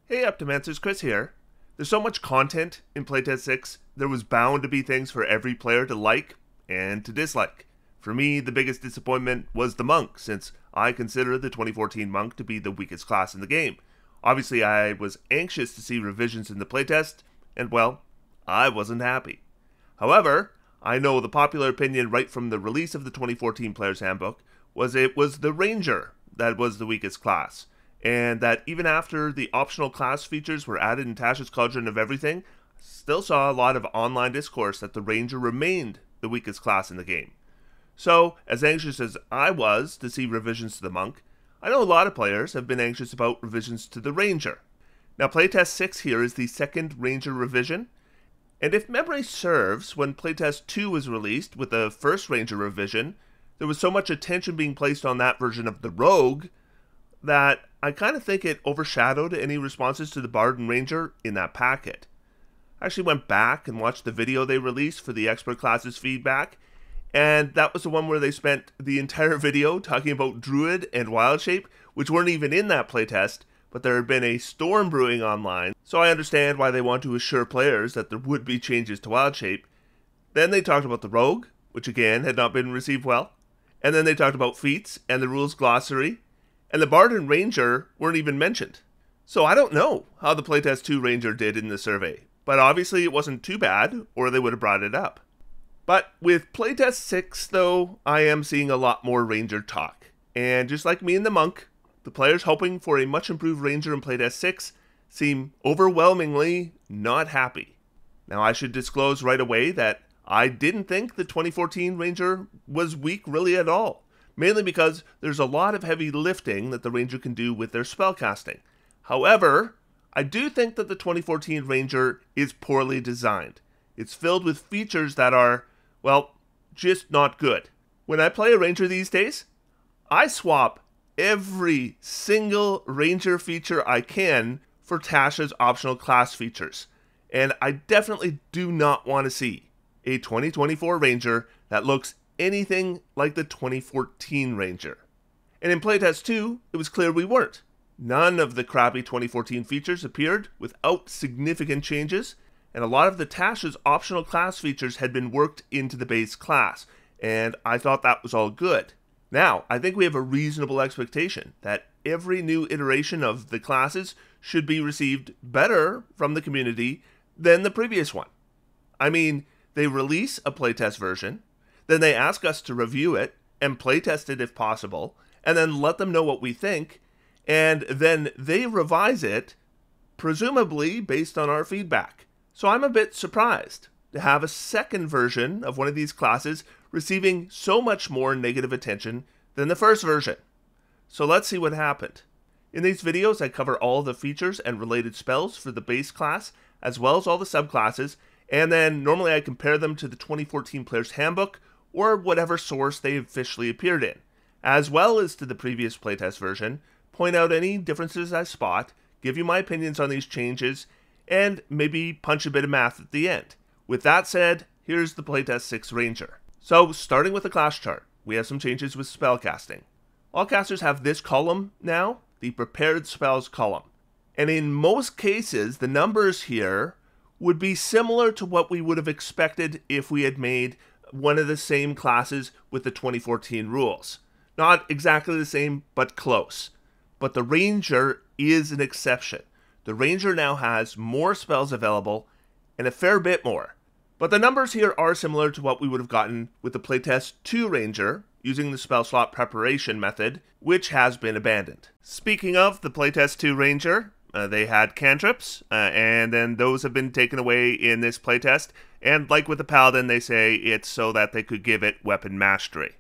Hey Optimancers, Chris here. There's so much content in Playtest 6, there was bound to be things for every player to like and to dislike. For me, the biggest disappointment was the Monk, since I consider the 2014 Monk to be the weakest class in the game. Obviously, I was anxious to see revisions in the playtest, and well, I wasn't happy. However, I know the popular opinion right from the release of the 2014 Player's Handbook was it was the Ranger that was the weakest class, and that even after the optional class features were added in Tasha's Cauldron of Everything, I still saw a lot of online discourse that the Ranger remained the weakest class in the game. So, as anxious as I was to see revisions to the Monk, I know a lot of players have been anxious about revisions to the Ranger. Now, Playtest 6 here is the second Ranger revision, and if memory serves, when Playtest 2 was released with the first Ranger revision, there was so much attention being placed on that version of the Rogue that I kind of think it overshadowed any responses to the Bard and Ranger in that packet. I actually went back and watched the video they released for the expert classes feedback, and that was the one where they spent the entire video talking about Druid and Wild Shape, which weren't even in that playtest, but there had been a storm brewing online, so I understand why they want to assure players that there would be changes to Wild Shape. Then they talked about the Rogue, which again had not been received well, and then they talked about feats and the rules glossary, and the Bard and Ranger weren't even mentioned. So I don't know how the Playtest 2 Ranger did in the survey, but obviously it wasn't too bad, or they would have brought it up. But with Playtest 6, though, I am seeing a lot more Ranger talk. And just like me and the Monk, the players hoping for a much improved Ranger in Playtest 6 seem overwhelmingly not happy. Now, I should disclose right away that I didn't think the 2014 Ranger was weak really at all, mainly because there's a lot of heavy lifting that the Ranger can do with their spellcasting. However, I do think that the 2014 Ranger is poorly designed. It's filled with features that are, well, just not good. When I play a Ranger these days, I swap every single Ranger feature I can for Tasha's optional class features. And I definitely do not want to see a 2024 Ranger that looks anything like the 2014 Ranger. And in Playtest 2, it was clear we weren't. None of the crappy 2014 features appeared without significant changes, and a lot of the Tasha's optional class features had been worked into the base class, and I thought that was all good. Now, I think we have a reasonable expectation that every new iteration of the classes should be received better from the community than the previous one. I mean, they release a playtest version, then they ask us to review it and playtest it if possible, and then let them know what we think, and then they revise it, presumably based on our feedback. So I'm a bit surprised to have a second version of one of these classes receiving so much more negative attention than the first version. So let's see what happened. In these videos, I cover all the features and related spells for the base class, as well as all the subclasses, and then normally I compare them to the 2014 Player's Handbook, or whatever source they officially appeared in, as well as to the previous playtest version, point out any differences I spot, give you my opinions on these changes, and maybe punch a bit of math at the end. With that said, here's the Playtest 6 Ranger. So, starting with the class chart, we have some changes with spellcasting. All casters have this column now, the Prepared Spells column. And in most cases, the numbers here would be similar to what we would have expected if we had made one of the same classes with the 2014 rules. Not exactly the same, but close. But the Ranger is an exception. The Ranger now has more spells available, and a fair bit more. But the numbers here are similar to what we would have gotten with the Playtest 2 Ranger, using the spell slot preparation method, which has been abandoned. Speaking of the Playtest 2 Ranger, they had cantrips, and then those have been taken away in this playtest, and like with the Paladin, they say it's so that they could give it weapon mastery.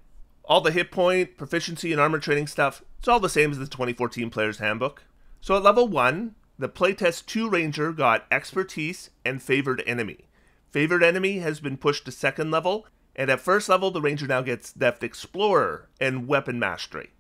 All the hit point, proficiency, and armor training stuff, it's all the same as the 2014 Player's Handbook. So at level 1, the Playtest 2 Ranger got Expertise and Favored Enemy. Favored Enemy has been pushed to 2nd level, and at 1st level the Ranger now gets Deft Explorer and Weapon Mastery.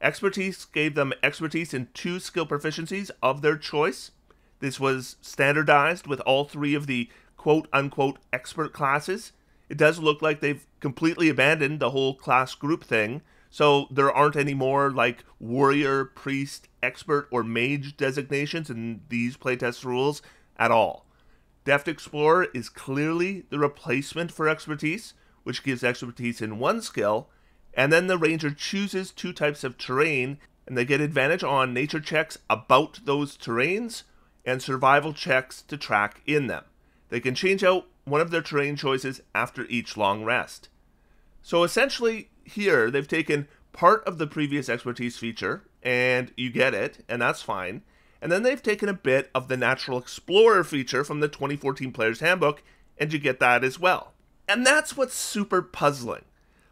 Expertise gave them expertise in 2 skill proficiencies of their choice. This was standardized with all 3 of the quote-unquote expert classes. It does look like they've completely abandoned the whole class group thing, So there aren't any more like warrior, priest, expert, or mage designations in these playtest rules at all. Deft Explorer is clearly the replacement for expertise, which gives expertise in one skill, and then the ranger chooses two types of terrain, and they get advantage on nature checks about those terrains and survival checks to track in them. They can change out one of their terrain choices after each long rest. So essentially, here they've taken part of the previous expertise feature, and you get it, and that's fine. And then they've taken a bit of the Natural Explorer feature from the 2014 Player's Handbook, and you get that as well. And that's what's super puzzling.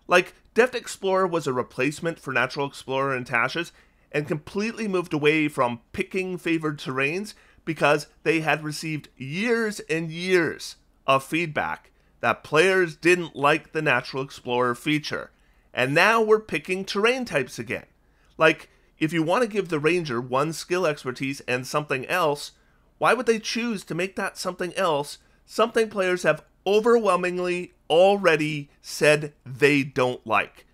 Like, Deft Explorer was a replacement for Natural Explorer and Tasha's, and completely moved away from picking favored terrains because they had received years and years of feedback that players didn't like the Natural Explorer feature. And now we're picking terrain types again. Like, if you want to give the ranger one skill expertise and something else, why would they choose to make that something else something players have overwhelmingly already said they don't like?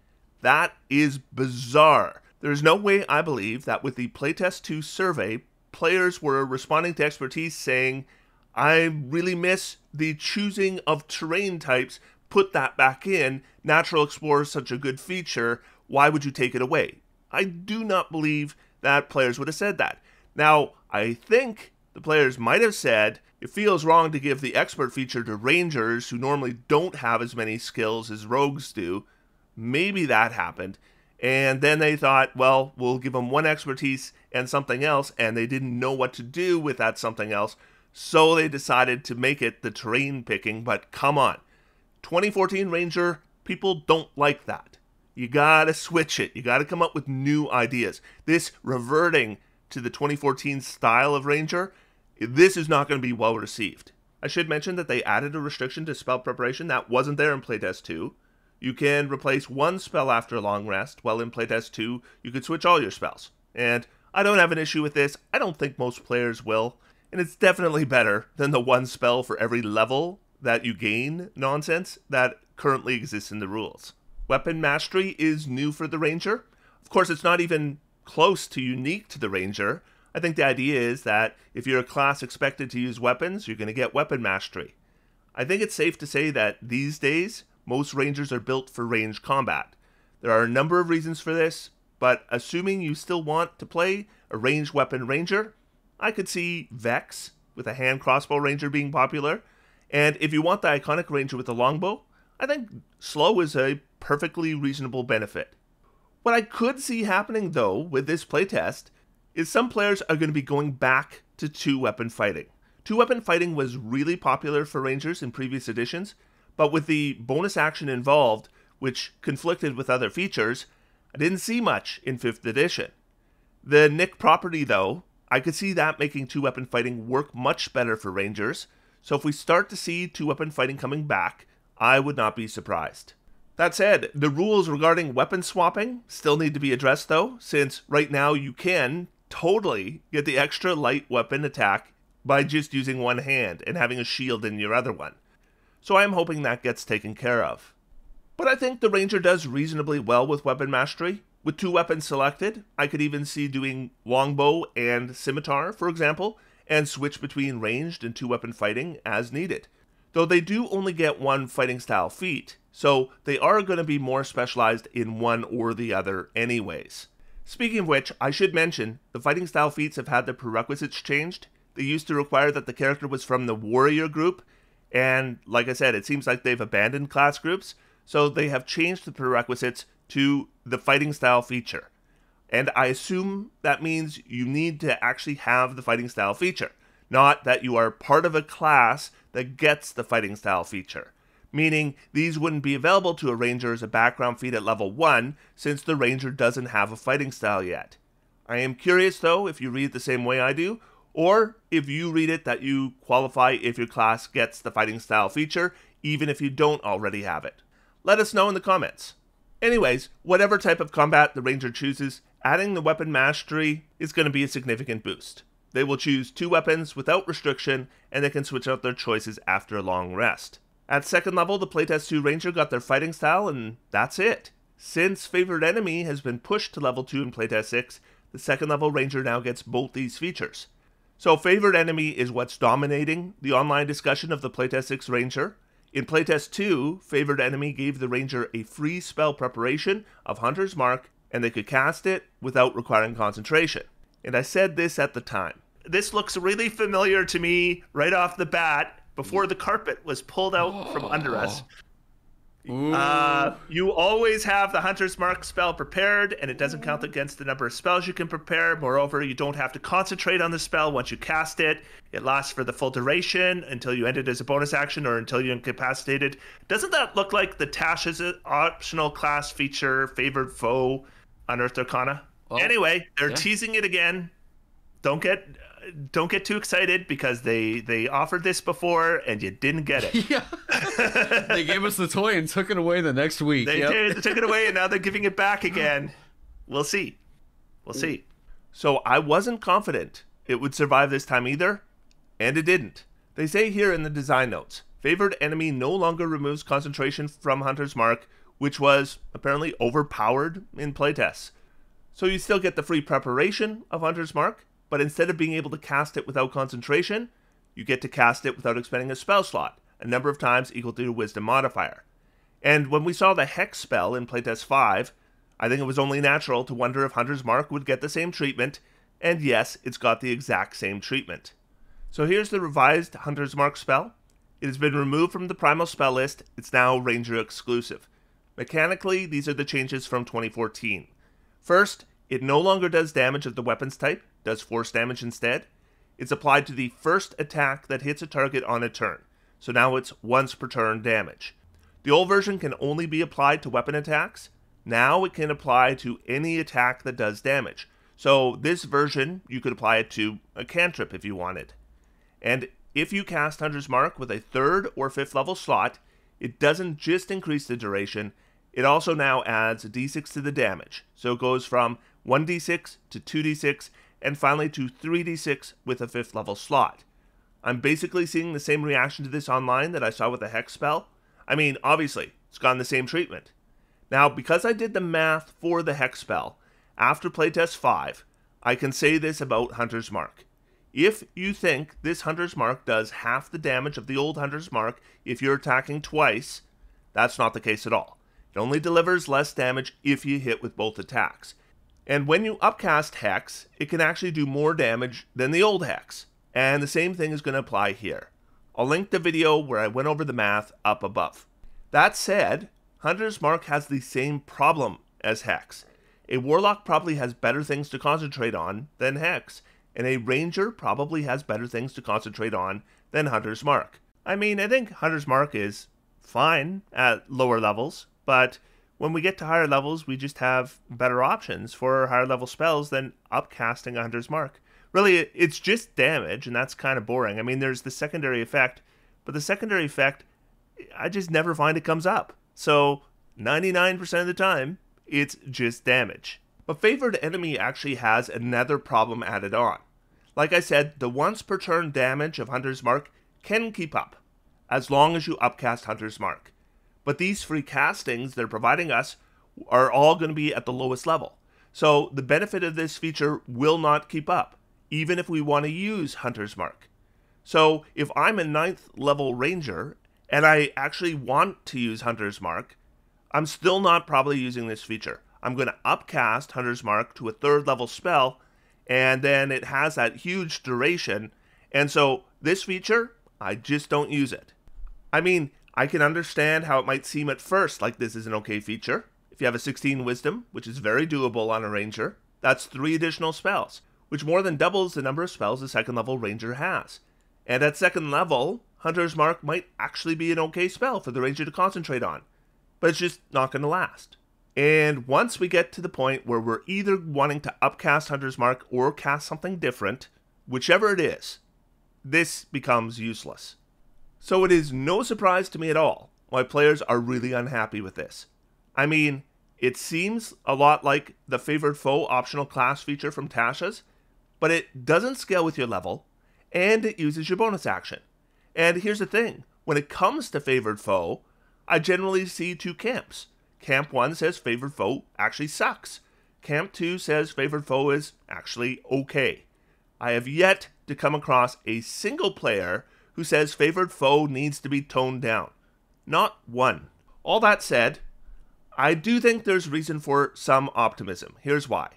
That is bizarre. There's no way I believe that with the Playtest 2 survey, players were responding to expertise saying, I really miss the choosing of terrain types, put that back in, Natural Explorer is such a good feature, why would you take it away? I do not believe that players would have said that. Now, I think the players might have said, it feels wrong to give the expert feature to rangers who normally don't have as many skills as rogues do. Maybe that happened. And then they thought, well, we'll give them one expertise and something else, and they didn't know what to do with that something else, so they decided to make it the terrain picking. But come on, 2014 Ranger, people don't like that. You gotta switch it. You gotta come up with new ideas. This reverting to the 2014 style of Ranger, this is not going to be well received. I should mention that they added a restriction to spell preparation that wasn't there in Playtest 2. You can replace one spell after a long rest, while in Playtest 2, you could switch all your spells. And I don't have an issue with this. I don't think most players will. And it's definitely better than the one spell for every level that you gain nonsense that currently exists in the rules. Weapon Mastery is new for the Ranger. Of course, it's not even close to unique to the Ranger. I think the idea is that if you're a class expected to use weapons, you're going to get Weapon Mastery. I think it's safe to say that these days, most Rangers are built for range combat. There are a number of reasons for this, but assuming you still want to play a ranged weapon Ranger, I could see Vex with a hand crossbow Ranger being popular, and if you want the iconic Ranger with a longbow, I think slow is a perfectly reasonable benefit. What I could see happening though with this playtest is some players are going to be going back to two-weapon fighting. Two-weapon fighting was really popular for Rangers in previous editions, but with the bonus action involved, which conflicted with other features, I didn't see much in 5th edition. The Nick property, though, I could see that making two-weapon fighting work much better for Rangers, so if we start to see two-weapon fighting coming back, I would not be surprised. That said, the rules regarding weapon swapping still need to be addressed, though, since right now you can totally get the extra light weapon attack by just using one hand and having a shield in your other one. So I'm hoping that gets taken care of. But I think the Ranger does reasonably well with Weapon Mastery. With two weapons selected, I could even see doing longbow and scimitar, for example, and switch between ranged and two-weapon fighting as needed. Though they do only get one fighting style feat, so they are going to be more specialized in one or the other anyways. Speaking of which, I should mention, the fighting style feats have had their prerequisites changed. They used to require that the character was from the warrior group, and like I said, it seems like they've abandoned class groups, so they have changed the prerequisites to the fighting style feature. And I assume that means you need to actually have the fighting style feature, not that you are part of a class that gets the fighting style feature. Meaning, these wouldn't be available to a Ranger as a background feat at level 1, since the Ranger doesn't have a fighting style yet. I am curious though if you read it the same way I do, or if you read it that you qualify if your class gets the fighting style feature, even if you don't already have it. Let us know in the comments. Anyways, whatever type of combat the Ranger chooses, adding the weapon mastery is going to be a significant boost. They will choose two weapons without restriction, and they can switch out their choices after a long rest. At second level, the Playtest 2 Ranger got their fighting style, and that's it. Since Favored Enemy has been pushed to level 2 in Playtest 6, the second level Ranger now gets both these features. So Favored Enemy is what's dominating the online discussion of the Playtest 6 Ranger. In Playtest 2, Favored Enemy gave the Ranger a free spell preparation of Hunter's Mark, and they could cast it without requiring concentration. And I said this at the time. This looks really familiar to me right off the bat, before the carpet was pulled out from under us. You always have the Hunter's Mark spell prepared, and it doesn't count against the number of spells you can prepare. Moreover, you don't have to concentrate on the spell once you cast it. It lasts for the full duration until you end it as a bonus action or until you're incapacitated. Doesn't that look like the Tasha's optional class feature, Favored Foe, Unearthed Arcana? Well, anyway, they're teasing it again. Don't get too excited, because they offered this before and you didn't get it. Yeah. They gave us the toy and took it away the next week. They did. They took it away and now they're giving it back again. We'll see. We'll see. So I wasn't confident it would survive this time either, and it didn't. They say here in the design notes, Favored Enemy no longer removes concentration from Hunter's Mark, which was apparently overpowered in playtests. So you still get the free preparation of Hunter's Mark, but instead of being able to cast it without concentration, you get to cast it without expending a spell slot, a number of times equal to your Wisdom modifier. And when we saw the Hex spell in Playtest 5, I think it was only natural to wonder if Hunter's Mark would get the same treatment, and yes, it's got the exact same treatment. So here's the revised Hunter's Mark spell. It has been removed from the Primal spell list. It's now Ranger exclusive. Mechanically, these are the changes from 2014. First, it no longer does damage of the weapons type, does force damage instead. It's applied to the first attack that hits a target on a turn, so now it's once per turn damage. The old version can only be applied to weapon attacks. Now it can apply to any attack that does damage. So this version, you could apply it to a cantrip if you wanted. And if you cast Hunter's Mark with a 3rd or 5th level slot, it doesn't just increase the duration, it also now adds a d6 to the damage. So it goes from 1d6 to 2d6, and finally to 3d6 with a 5th level slot. I'm basically seeing the same reaction to this online that I saw with the Hex spell. I mean, obviously, it's gotten the same treatment. Now, because I did the math for the Hex spell, after Playtest 5, I can say this about Hunter's Mark. If you think this Hunter's Mark does half the damage of the old Hunter's Mark if you're attacking twice, that's not the case at all. It only delivers less damage if you hit with both attacks. And when you upcast Hex, it can actually do more damage than the old Hex. And the same thing is going to apply here. I'll link the video where I went over the math up above. That said, Hunter's Mark has the same problem as Hex. A Warlock probably has better things to concentrate on than Hex, and a Ranger probably has better things to concentrate on than Hunter's Mark. I mean, I think Hunter's Mark is fine at lower levels, but when we get to higher levels, we just have better options for higher level spells than upcasting a Hunter's Mark. Really, it's just damage, and that's kind of boring. I mean, there's the secondary effect, but the secondary effect, I just never find it comes up. So 99% of the time, it's just damage. But Favored Enemy actually has another problem added on. Like I said, the once per turn damage of Hunter's Mark can keep up, as long as you upcast Hunter's Mark. But these free castings they're providing us are all going to be at the lowest level. So the benefit of this feature will not keep up, even if we want to use Hunter's Mark. So if I'm a 9th level Ranger, and I actually want to use Hunter's Mark, I'm still not probably using this feature. I'm going to upcast Hunter's Mark to a 3rd level spell, and then it has that huge duration, and so this feature, I just don't use it. I mean, I can understand how it might seem at first like this is an okay feature. If you have a 16 Wisdom, which is very doable on a Ranger, that's 3 additional spells, which more than doubles the number of spells a 2nd level Ranger has. And at 2nd level, Hunter's Mark might actually be an okay spell for the Ranger to concentrate on, but it's just not going to last. And once we get to the point where we're either wanting to upcast Hunter's Mark or cast something different, whichever it is, this becomes useless. So it is no surprise to me at all why players are really unhappy with this. I mean, it seems a lot like the Favored Foe optional class feature from Tasha's, but it doesn't scale with your level, and it uses your bonus action. And here's the thing, when it comes to Favored Foe, I generally see 2 camps. Camp 1 says Favored Foe actually sucks. Camp 2 says Favored Foe is actually okay. I have yet to come across a single player who says Favored Foe needs to be toned down. Not one. All that said, I do think there's reason for some optimism. Here's why.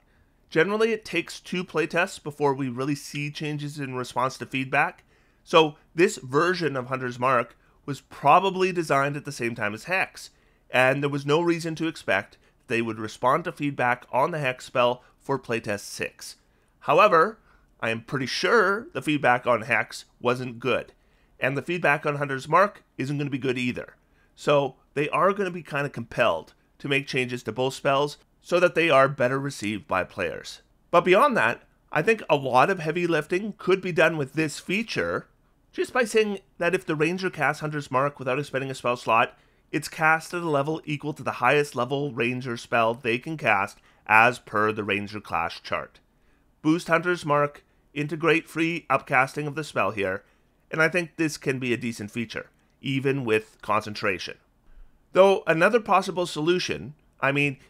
Generally, it takes 2 playtests before we really see changes in response to feedback. So this version of Hunter's Mark was probably designed at the same time as Hex, and there was no reason to expect they would respond to feedback on the Hex spell for playtest 6. However, I am pretty sure the feedback on Hex wasn't good, and the feedback on Hunter's Mark isn't going to be good either. So they are going to be kind of compelled to make changes to both spells so that they are better received by players. But beyond that, I think a lot of heavy lifting could be done with this feature just by saying that if the Ranger casts Hunter's Mark without expending a spell slot, it's cast at a level equal to the highest level Ranger spell they can cast as per the Ranger class chart. Boost Hunter's Mark, integrate free upcasting of the spell here, and I think this can be a decent feature, even with concentration. Though another possible solution,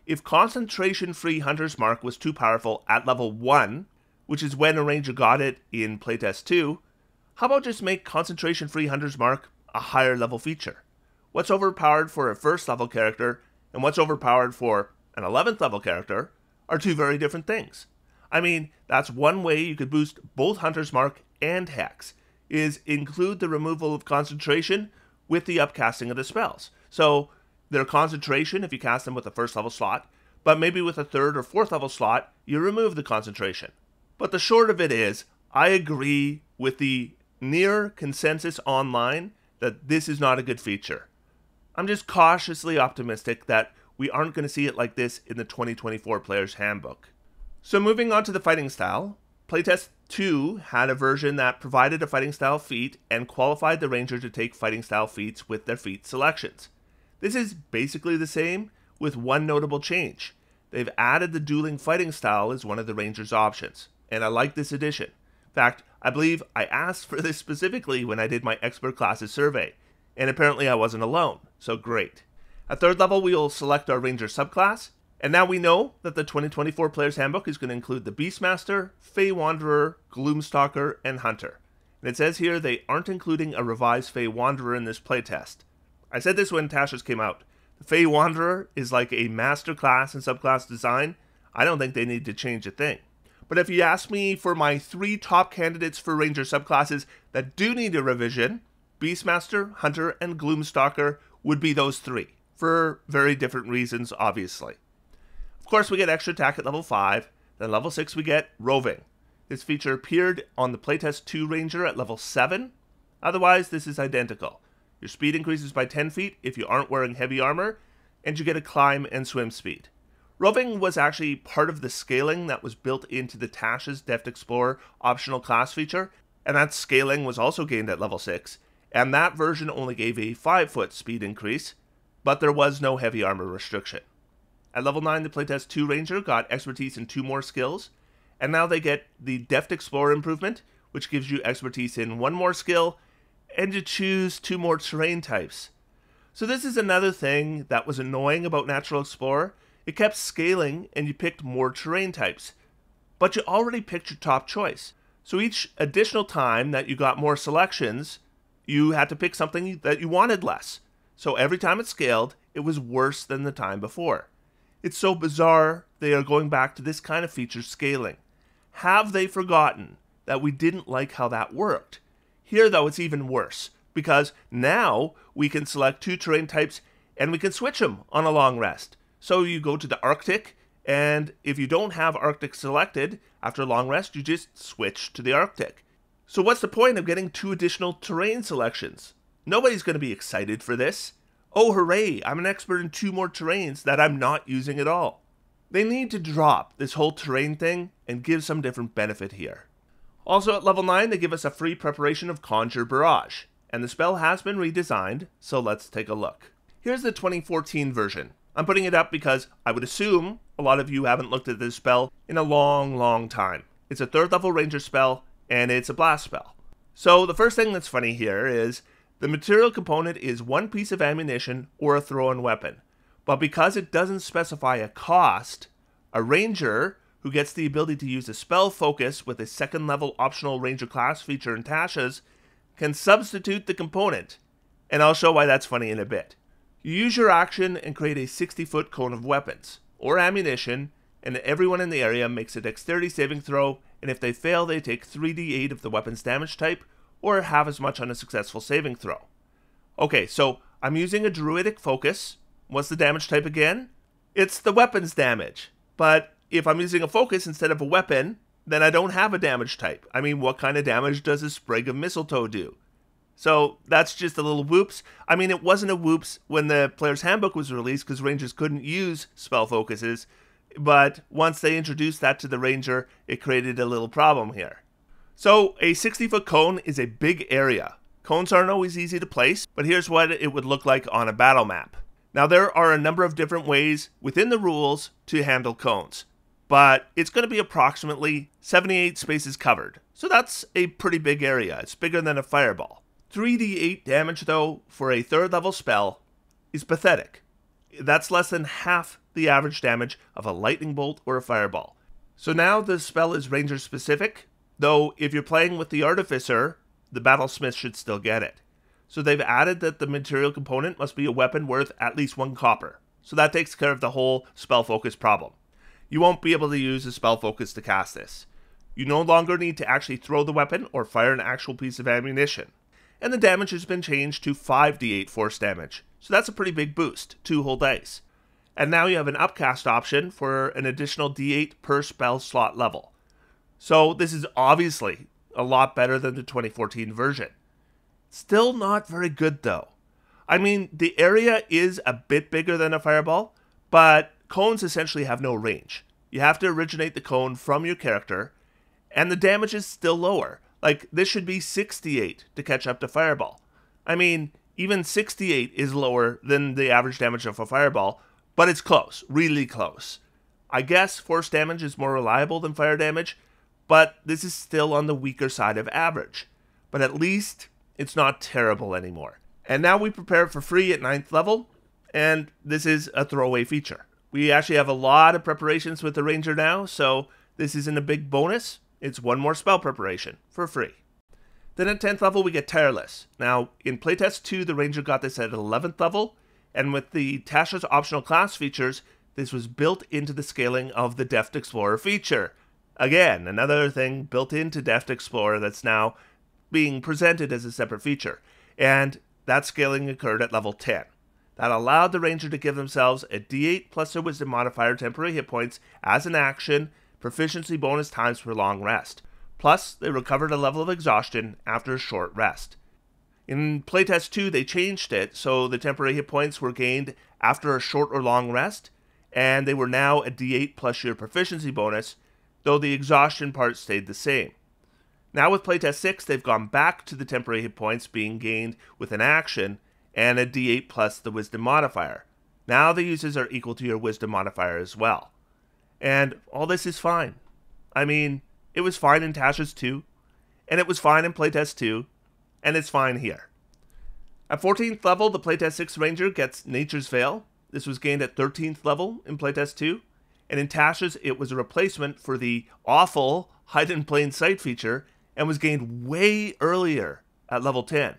if concentration-free Hunter's Mark was too powerful at level 1, which is when a Ranger got it in playtest 2, how about just make concentration-free Hunter's Mark a higher level feature? What's overpowered for a first level character and what's overpowered for an 11th level character are two very different things. That's one way you could boost both Hunter's Mark and Hex, is include the removal of concentration with the upcasting of the spells. So their concentration if you cast them with a first level slot, but maybe with a 3rd or 4th level slot, you remove the concentration. But the short of it is, I agree with the near consensus online that this is not a good feature. I'm just cautiously optimistic that we aren't going to see it like this in the 2024 Player's Handbook. So moving on to the fighting style, Playtest 2 had a version that provided a fighting style feat and qualified the Ranger to take fighting style feats with their feat selections. This is basically the same, with one notable change. They've added the dueling fighting style as one of the Ranger's options, and I like this addition. In fact, I believe I asked for this specifically when I did my expert classes survey, and apparently I wasn't alone, so great. At 3rd level, we will select our Ranger subclass, and now we know that the 2024 Player's Handbook is going to include the Beastmaster, Fey Wanderer, Gloom Stalker, and Hunter. And it says here they aren't including a revised Fey Wanderer in this playtest. I said this when Tasha's came out. The Fey Wanderer is like a master class and subclass design. I don't think they need to change a thing. But if you ask me for my 3 top candidates for Ranger subclasses that do need a revision, Beastmaster, Hunter, and Gloom Stalker would be those 3, for very different reasons, obviously. Of course, we get extra attack at level 5, then level 6 we get Roving. This feature appeared on the Playtest 2 Ranger at level 7. Otherwise, this is identical. Your speed increases by 10 feet if you aren't wearing heavy armor, and you get a climb and swim speed. Roving was actually part of the scaling that was built into the Tasha's Deft Explorer optional class feature, and that scaling was also gained at level 6, and that version only gave a 5-foot speed increase, but there was no heavy armor restriction. At level 9, the Playtest 2 Ranger got expertise in 2 more skills, and now they get the Deft Explorer improvement, which gives you expertise in 1 more skill, and you choose 2 more terrain types. So this is another thing that was annoying about Natural Explorer. It kept scaling and you picked more terrain types, but you already picked your top choice. So each additional time that you got more selections, you had to pick something that you wanted less. So every time it scaled, it was worse than the time before. It's so bizarre they are going back to this kind of feature scaling. Have they forgotten that we didn't like how that worked? Here, though, it's even worse, because now we can select 2 terrain types and we can switch them on a long rest. So you go to the Arctic, and if you don't have Arctic selected, after a long rest, you just switch to the Arctic. So what's the point of getting 2 additional terrain selections? Nobody's going to be excited for this. Oh, hooray, I'm an expert in 2 more terrains that I'm not using at all. They need to drop this whole terrain thing and give some different benefit here. Also at level 9, they give us a free preparation of Conjure Barrage, and the spell has been redesigned, so let's take a look. Here's the 2014 version. I'm putting it up because I would assume a lot of you haven't looked at this spell in a long time. It's a 3rd level Ranger spell, and it's a blast spell. So the first thing that's funny here is the material component is 1 piece of ammunition or a thrown weapon, But because it doesn't specify a cost, a ranger who gets the ability to use a spell focus with a second level optional ranger class feature in Tasha's can substitute the component. And I'll show why that's funny in a bit. You use your action and create a 60-foot cone of weapons or ammunition, and everyone in the area makes a dexterity saving throw, and if they fail they take 3d8 of the weapon's damage type or half as much on a successful saving throw. Okay, so I'm using a druidic focus. What's the damage type again? It's the weapon's damage. But if I'm using a focus instead of a weapon, then I don't have a damage type. I mean, what kind of damage does a sprig of mistletoe do? So that's just a little whoops. I mean, it wasn't a whoops when the player's handbook was released because rangers couldn't use spell focuses, but once they introduced that to the ranger, it created a little problem here. So a 60-foot cone is a big area. Cones aren't always easy to place, but here's what it would look like on a battle map. Now there are a number of different ways within the rules to handle cones, but it's going to be approximately 78 spaces covered. So that's a pretty big area. It's bigger than a fireball. 3d8 damage, though, for a 3rd level spell is pathetic. That's less than half the average damage of a lightning bolt or a fireball. So now the spell is ranger specific, though if you're playing with the artificer, the battlesmith should still get it. So they've added that the material component must be a weapon worth at least 1 copper. So that takes care of the whole spell focus problem. You won't be able to use a spell focus to cast this. You no longer need to actually throw the weapon or fire an actual piece of ammunition. And the damage has been changed to 5d8 force damage. So that's a pretty big boost, 2 whole dice. And now you have an upcast option for an additional d8 per spell slot level. So this is obviously a lot better than the 2014 version. Still not very good though. I mean, the area is a bit bigger than a fireball, but cones essentially have no range. You have to originate the cone from your character, and the damage is still lower. Like, this should be 68 to catch up to fireball. I mean, even 68 is lower than the average damage of a fireball, but it's close, really close. I guess force damage is more reliable than fire damage, but this is still on the weaker side of average. But at least it's not terrible anymore. And now we prepare for free at 9th level, and this is a throwaway feature. We actually have a lot of preparations with the ranger now, so this isn't a big bonus. It's 1 more spell preparation for free. Then at 10th level we get Tireless. Now in Playtest 2 the ranger got this at 11th level, and with the Tasha's optional class features, this was built into the scaling of the Deft Explorer feature. Again, another thing built into Deft Explorer that's now being presented as a separate feature. And that scaling occurred at level 10. That allowed the ranger to give themselves a d8 plus their wisdom modifier temporary hit points as an action, proficiency bonus times per long rest. Plus, they recovered a level of exhaustion after a short rest. In Playtest 2, they changed it so the temporary hit points were gained after a short or long rest, and they were now a d8 plus your proficiency bonus, though the exhaustion part stayed the same. Now with Playtest 6, they've gone back to the temporary hit points being gained with an action, and a d8 plus the wisdom modifier. Now the uses are equal to your wisdom modifier as well. And all this is fine. I mean, it was fine in Tasha's 2, and it was fine in Playtest 2, and it's fine here. At 14th level, the Playtest 6 Ranger gets Nature's Veil. This was gained at 13th level in Playtest 2, and in Tasha's it was a replacement for the awful Hide in Plain Sight feature, and was gained way earlier at level 10.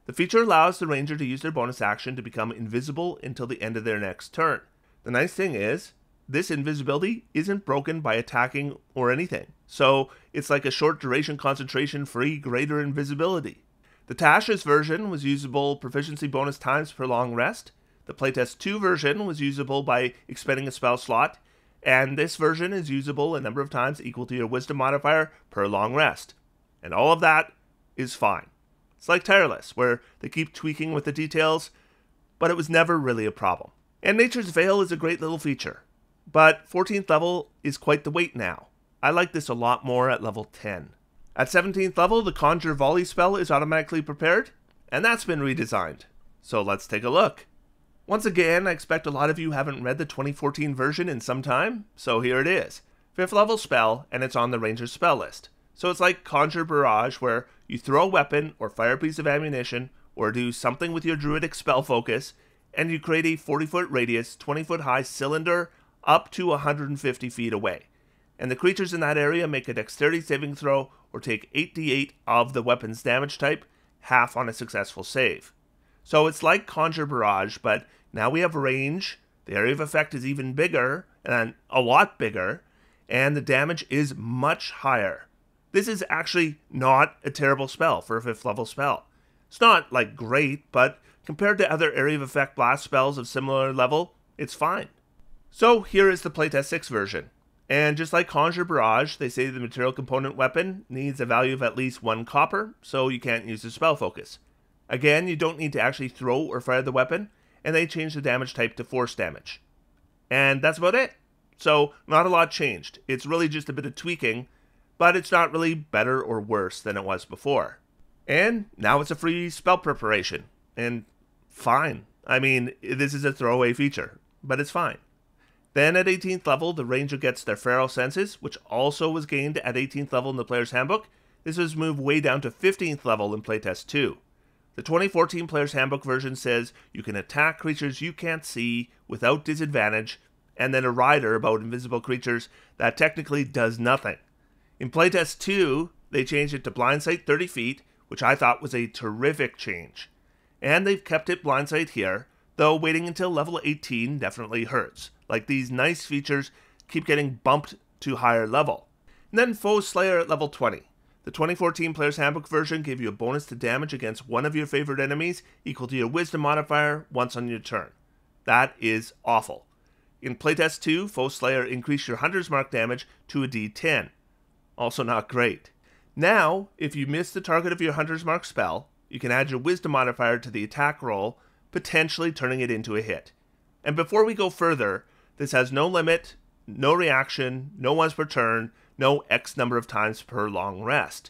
The feature allows the Ranger to use their bonus action to become invisible until the end of their next turn. The nice thing is, this invisibility isn't broken by attacking or anything, so it's like a short duration concentration free greater invisibility. The Tasha's version was usable proficiency bonus times per long rest. The Playtest 2 version was usable by expending a spell slot, and this version is usable a number of times equal to your wisdom modifier per long rest. And all of that is fine. It's like Tireless, where they keep tweaking with the details, but it was never really a problem. And Nature's Veil is a great little feature, but 14th level is quite the wait now. I like this a lot more at level 10. At 17th level, the Conjure Volley spell is automatically prepared, and that's been redesigned. So let's take a look. Once again, I expect a lot of you haven't read the 2014 version in some time, so here it is. 5th level spell, and it's on the Ranger's spell list. So it's like Conjure Barrage, where you throw a weapon or fire a piece of ammunition, or do something with your druidic spell focus, and you create a 40-foot radius, 20-foot high cylinder up to 150 feet away. And the creatures in that area make a dexterity saving throw or take 8d8 of the weapon's damage type, half on a successful save. So it's like Conjure Barrage, but now we have range, the area of effect is even bigger, and a lot bigger, and the damage is much higher. This is actually not a terrible spell for a 5th level spell. It's not, like, great, but compared to other area of effect blast spells of similar level, it's fine. So here is the Playtest 6 version. And just like Conjure Barrage, they say the material component weapon needs a value of at least 1 copper, so you can't use the spell focus. Again, you don't need to actually throw or fire the weapon, and they changed the damage type to force damage. And that's about it. So, not a lot changed. It's really just a bit of tweaking, but it's not really better or worse than it was before. And now it's a free spell preparation. And fine. I mean, this is a throwaway feature, but it's fine. Then at 18th level, the Ranger gets their Feral Senses, which also was gained at 18th level in the Player's Handbook. This was moved way down to 15th level in Playtest 2. The 2014 Player's Handbook version says you can attack creatures you can't see without disadvantage, and then a rider about invisible creatures that technically does nothing. In Playtest 2, they changed it to Blindsight 30 feet, which I thought was a terrific change. And they've kept it Blindsight here, though waiting until level 18 definitely hurts. Like, these nice features keep getting bumped to higher level. And then Foe Slayer at level 20. The 2014 Player's Handbook version gave you a bonus to damage against one of your favorite enemies equal to your Wisdom modifier once on your turn. That is awful. In Playtest 2, Foe Slayer increased your Hunter's Mark damage to a D10. Also not great. Now, if you miss the target of your Hunter's Mark spell, you can add your Wisdom modifier to the attack roll, potentially turning it into a hit. And before we go further, this has no limit, no reaction, no once per turn, no X number of times per long rest.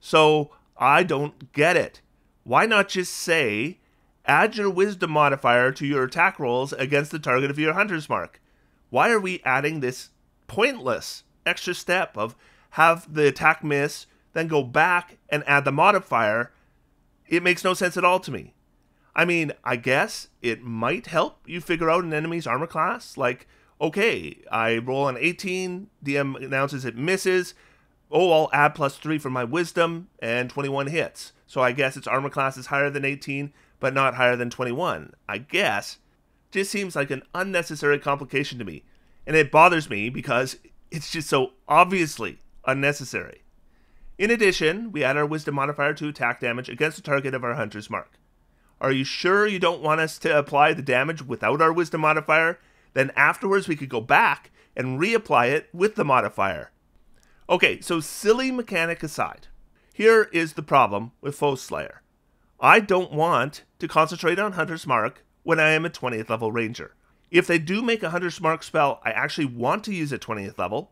So, I don't get it. Why not just say, add your Wisdom modifier to your attack rolls against the target of your Hunter's Mark? Why are we adding this pointless extra step of have the attack miss, then go back and add the modifier? It makes no sense at all to me. I mean, I guess it might help you figure out an enemy's armor class. Like, okay, I roll an 18, DM announces it misses. Oh, I'll add +3 for my Wisdom, and 21 hits. So I guess its armor class is higher than 18, but not higher than 21. I guess. Just seems like an unnecessary complication to me. And it bothers me because it's just so obviously unnecessary. In addition, we add our Wisdom modifier to attack damage against the target of our Hunter's Mark. Are you sure you don't want us to apply the damage without our Wisdom modifier? Then afterwards we could go back and reapply it with the modifier. Okay, so silly mechanic aside, here is the problem with Foe Slayer. I don't want to concentrate on Hunter's Mark when I am a 20th level Ranger. If they do make a Hunter's Mark spell I actually want to use at 20th level,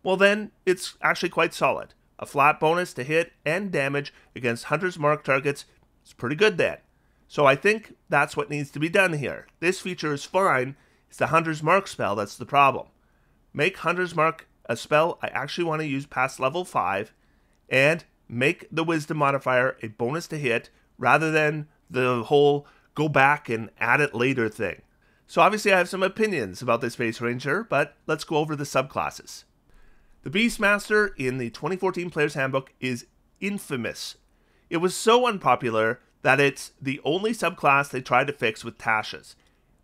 well then it's actually quite solid. A flat bonus to hit and damage against Hunter's Mark targets is pretty good then. So I think that's what needs to be done here. This feature is fine. It's the Hunter's Mark spell that's the problem. Make Hunter's Mark a spell I actually want to use past level 5, and make the Wisdom modifier a bonus to hit rather than the whole go back and add it later thing. So obviously I have some opinions about this Space Ranger, but let's go over the subclasses. The Beastmaster in the 2014 Player's Handbook is infamous. It was so unpopular that it's the only subclass they tried to fix with Tasha's.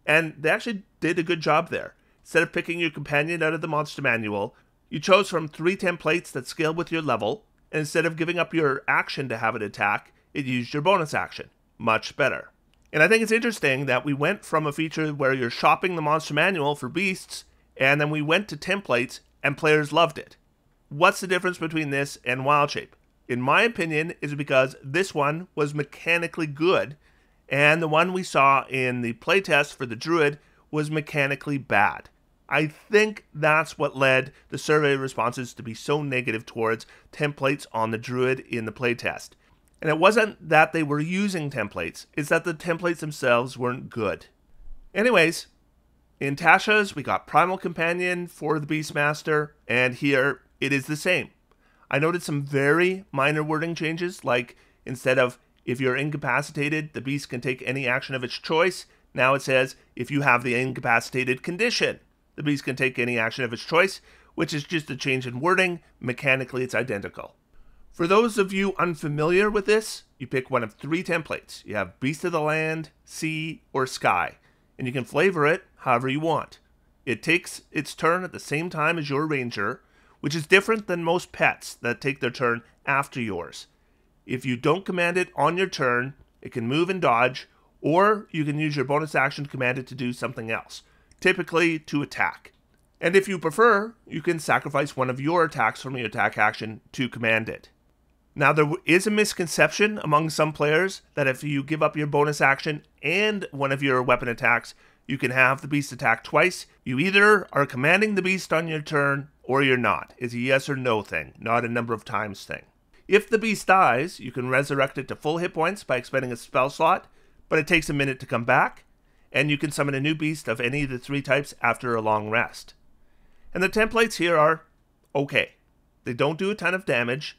And they actually did a good job there. Instead of picking your companion out of the monster manual, you chose from 3 templates that scaled with your level, and instead of giving up your action to have it attack, it used your bonus action. Much better. And I think it's interesting that we went from a feature where you're shopping the monster manual for beasts, and then we went to templates, and players loved it. What's the difference between this and Wild Shape? In my opinion, is because this one was mechanically good, and the one we saw in the playtest for the Druid was mechanically bad. I think that's what led the survey responses to be so negative towards templates on the Druid in the playtest. And it wasn't that they were using templates, it's that the templates themselves weren't good. Anyways, in Tasha's, we got Primal Companion for the Beastmaster, and here it is the same. I noted some very minor wording changes, like instead of if you're incapacitated, the beast can take any action of its choice, Now it says, if you have the incapacitated condition, the beast can take any action of its choice, which is just a change in wording. Mechanically, it's identical. For those of you unfamiliar with this, you pick one of 3 templates. You have Beast of the Land, Sea, or Sky, and you can flavor it however you want. It takes its turn at the same time as your ranger, which is different than most pets that take their turn after yours. If you don't command it on your turn, it can move and dodge, or you can use your bonus action to command it to do something else, typically to attack. And if you prefer, you can sacrifice one of your attacks from your attack action to command it. Now, there is a misconception among some players that if you give up your bonus action and one of your weapon attacks, you can have the beast attack twice. You either are commanding the beast on your turn or you're not. It's a yes or no thing, not a number of times thing. If the beast dies, you can resurrect it to full hit points by expending a spell slot, but it takes a minute to come back, and you can summon a new beast of any of the 3 types after a long rest. And the templates here are okay. They don't do a ton of damage,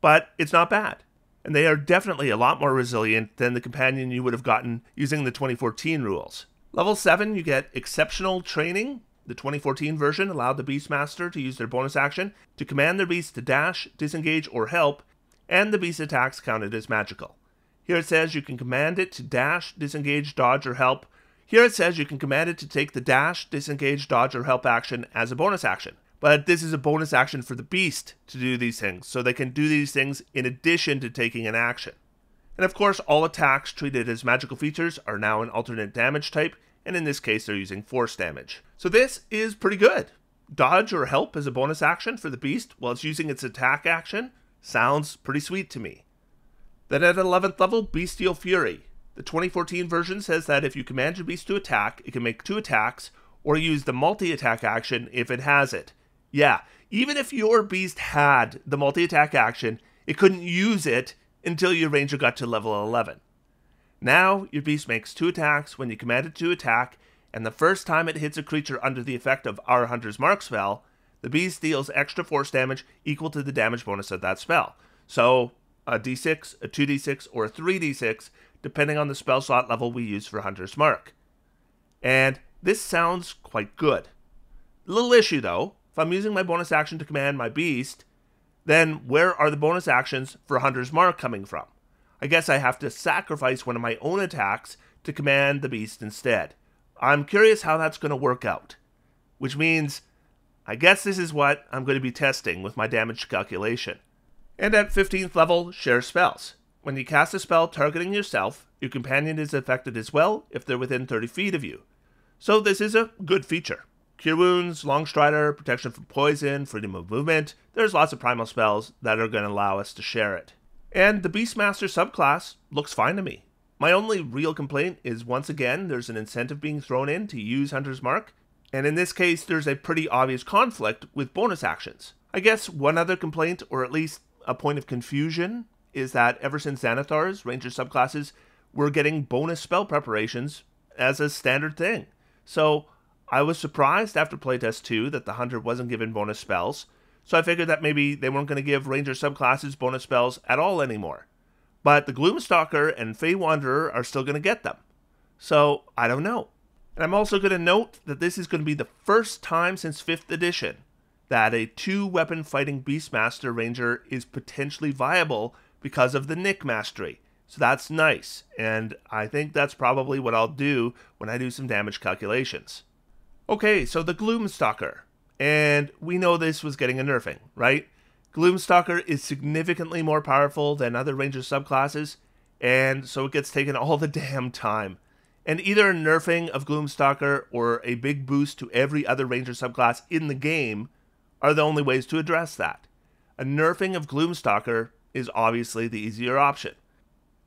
but it's not bad. And they are definitely a lot more resilient than the companion you would have gotten using the 2014 rules. Level 7, you get Exceptional Training. The 2014 version allowed the Beastmaster to use their bonus action to command their beast to dash, disengage, or help, and the beast attacks counted as magical. Here it says you can command it to dash, disengage, dodge, or help. Here it says you can command it to take the dash, disengage, dodge, or help action as a bonus action. But this is a bonus action for the beast to do these things, so they can do these things in addition to taking an action. And of course, all attacks treated as magical features are now an alternate damage type, and in this case they're using force damage. So this is pretty good. Dodge or help as a bonus action for the beast while it's using its attack action sounds pretty sweet to me. Then at 11th level, Bestial Fury. The 2014 version says that if you command your beast to attack, it can make 2 attacks, or use the multi-attack action if it has it. Yeah, even if your beast had the multi-attack action, it couldn't use it until your ranger got to level 11. Now, your beast makes 2 attacks when you command it to attack, and the first time it hits a creature under the effect of our Hunter's Mark spell, the beast deals extra force damage equal to the damage bonus of that spell. So, a d6, a 2d6, or a 3d6, depending on the spell slot level we use for Hunter's Mark. And this sounds quite good. A little issue though. If I'm using my bonus action to command my beast, then where are the bonus actions for Hunter's Mark coming from? I guess I have to sacrifice one of my own attacks to command the beast instead. I'm curious how that's going to work out. Which means, I guess this is what I'm going to be testing with my damage calculation. And at 15th level, Share Spells. When you cast a spell targeting yourself, your companion is affected as well if they're within 30 feet of you. So this is a good feature. Cure Wounds, Long Strider, Protection from Poison, Freedom of Movement. There's lots of primal spells that are going to allow us to share it. And the Beastmaster subclass looks fine to me. My only real complaint is, once again, there's an incentive being thrown in to use Hunter's Mark. And in this case, there's a pretty obvious conflict with bonus actions. I guess one other complaint, or at least a point of confusion, is that ever since Xanathar's Ranger subclasses, we're getting bonus spell preparations as a standard thing. So I was surprised after Playtest 2 that the Hunter wasn't given bonus spells, so I figured that maybe they weren't going to give Ranger subclasses bonus spells at all anymore. But the Gloom Stalker and Fey Wanderer are still going to get them. So, I don't know. And I'm also going to note that this is going to be the first time since 5th edition that a 2-weapon fighting Beastmaster Ranger is potentially viable because of the Nick Mastery. So that's nice, and I think that's probably what I'll do when I do some damage calculations. Okay, so the Gloom Stalker. And we know this was getting a nerfing, right? Gloom Stalker is significantly more powerful than other Ranger subclasses, and so it gets taken all the damn time. And either a nerfing of Gloom Stalker or a big boost to every other Ranger subclass in the game are the only ways to address that. A nerfing of Gloom Stalker is obviously the easier option.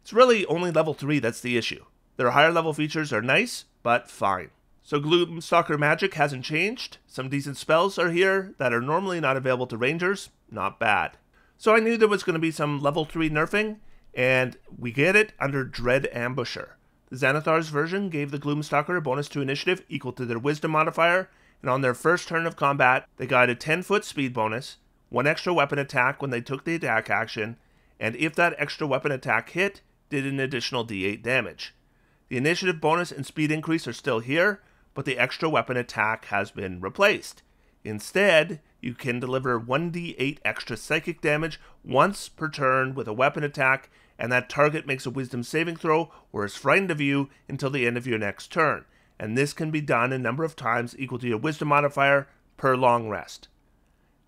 It's really only level 3 that's the issue. Their higher level features are nice, but fine. So Gloom Stalker magic hasn't changed. Some decent spells are here that are normally not available to Rangers. Not bad. So I knew there was going to be some level 3 nerfing, and we get it under Dread Ambusher. The Xanathar's version gave the Gloom Stalker a bonus to initiative equal to their wisdom modifier, and on their first turn of combat, they got a 10-foot speed bonus, 1 extra weapon attack when they took the attack action, and if that extra weapon attack hit, did an additional d8 damage. The initiative bonus and speed increase are still here, but the extra weapon attack has been replaced. Instead, you can deliver 1d8 extra psychic damage once per turn with a weapon attack, and that target makes a wisdom saving throw or is frightened of you until the end of your next turn. And this can be done a number of times equal to your wisdom modifier per long rest.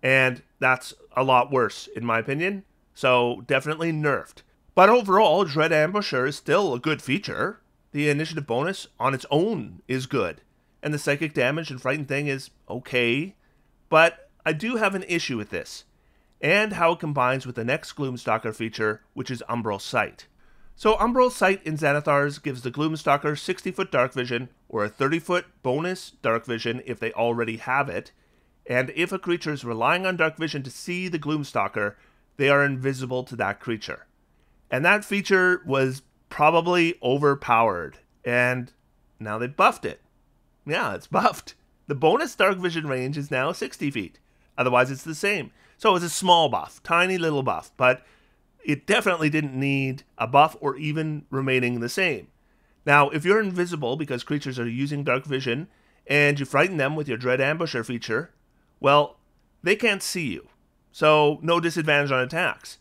And that's a lot worse, in my opinion, so definitely nerfed. But overall, Dread Ambusher is still a good feature. The initiative bonus on its own is good, and the psychic damage and frightened thing is okay. But I do have an issue with this, and how it combines with the next Gloom Stalker feature, which is Umbral Sight. So Umbral Sight in Xanathar's gives the Gloom Stalker 60-foot dark vision, or a 30-foot bonus dark vision if they already have it, and if a creature is relying on dark vision to see the Gloom Stalker, they are invisible to that creature. And that feature was probably overpowered, and now they buffed it. Yeah, it's buffed. The bonus dark vision range is now 60 feet. Otherwise, it's the same. So it's a small buff, tiny little buff, but it definitely didn't need a buff or even remaining the same. Now, if you're invisible because creatures are using dark vision and you frighten them with your Dread Ambusher feature, well, they can't see you. So no disadvantage on attacks.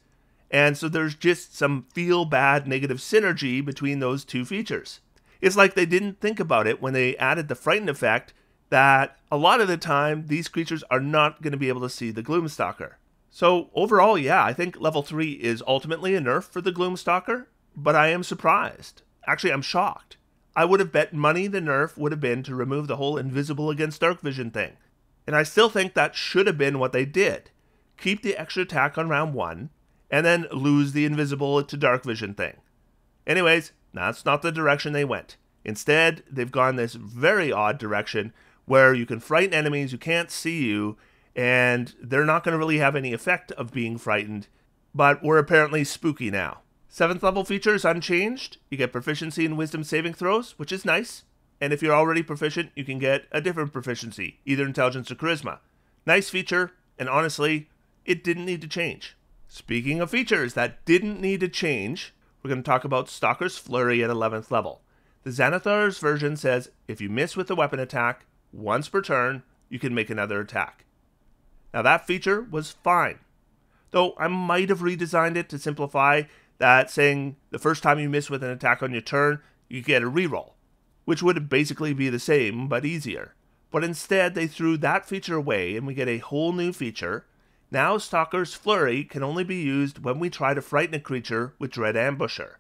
And so there's just some feel-bad negative synergy between those two features. It's like they didn't think about it when they added the frighten effect that a lot of the time these creatures are not going to be able to see the Gloom Stalker. So overall, yeah, I think level 3 is ultimately a nerf for the Gloom Stalker, but I am surprised. Actually, I'm shocked. I would have bet money the nerf would have been to remove the whole invisible against dark vision thing. And I still think that should have been what they did. Keep the extra attack on round 1, and then lose the invisible to dark vision thing. Anyways, that's not the direction they went. Instead, they've gone this very odd direction where you can frighten enemies who can't see you, and they're not going to really have any effect of being frightened, but we're apparently spooky now. 7th level feature is unchanged. You get proficiency in wisdom saving throws, which is nice. And if you're already proficient, you can get a different proficiency, either intelligence or charisma. Nice feature, and honestly, it didn't need to change. Speaking of features that didn't need to change, we're going to talk about Stalker's Flurry at 11th level. The Xanathar's version says if you miss with a weapon attack, once per turn, you can make another attack. Now that feature was fine, though I might have redesigned it to simplify that, saying the first time you miss with an attack on your turn, you get a reroll, which would basically be the same but easier. But instead they threw that feature away and we get a whole new feature. Now Stalker's Flurry can only be used when we try to frighten a creature with Dread Ambusher.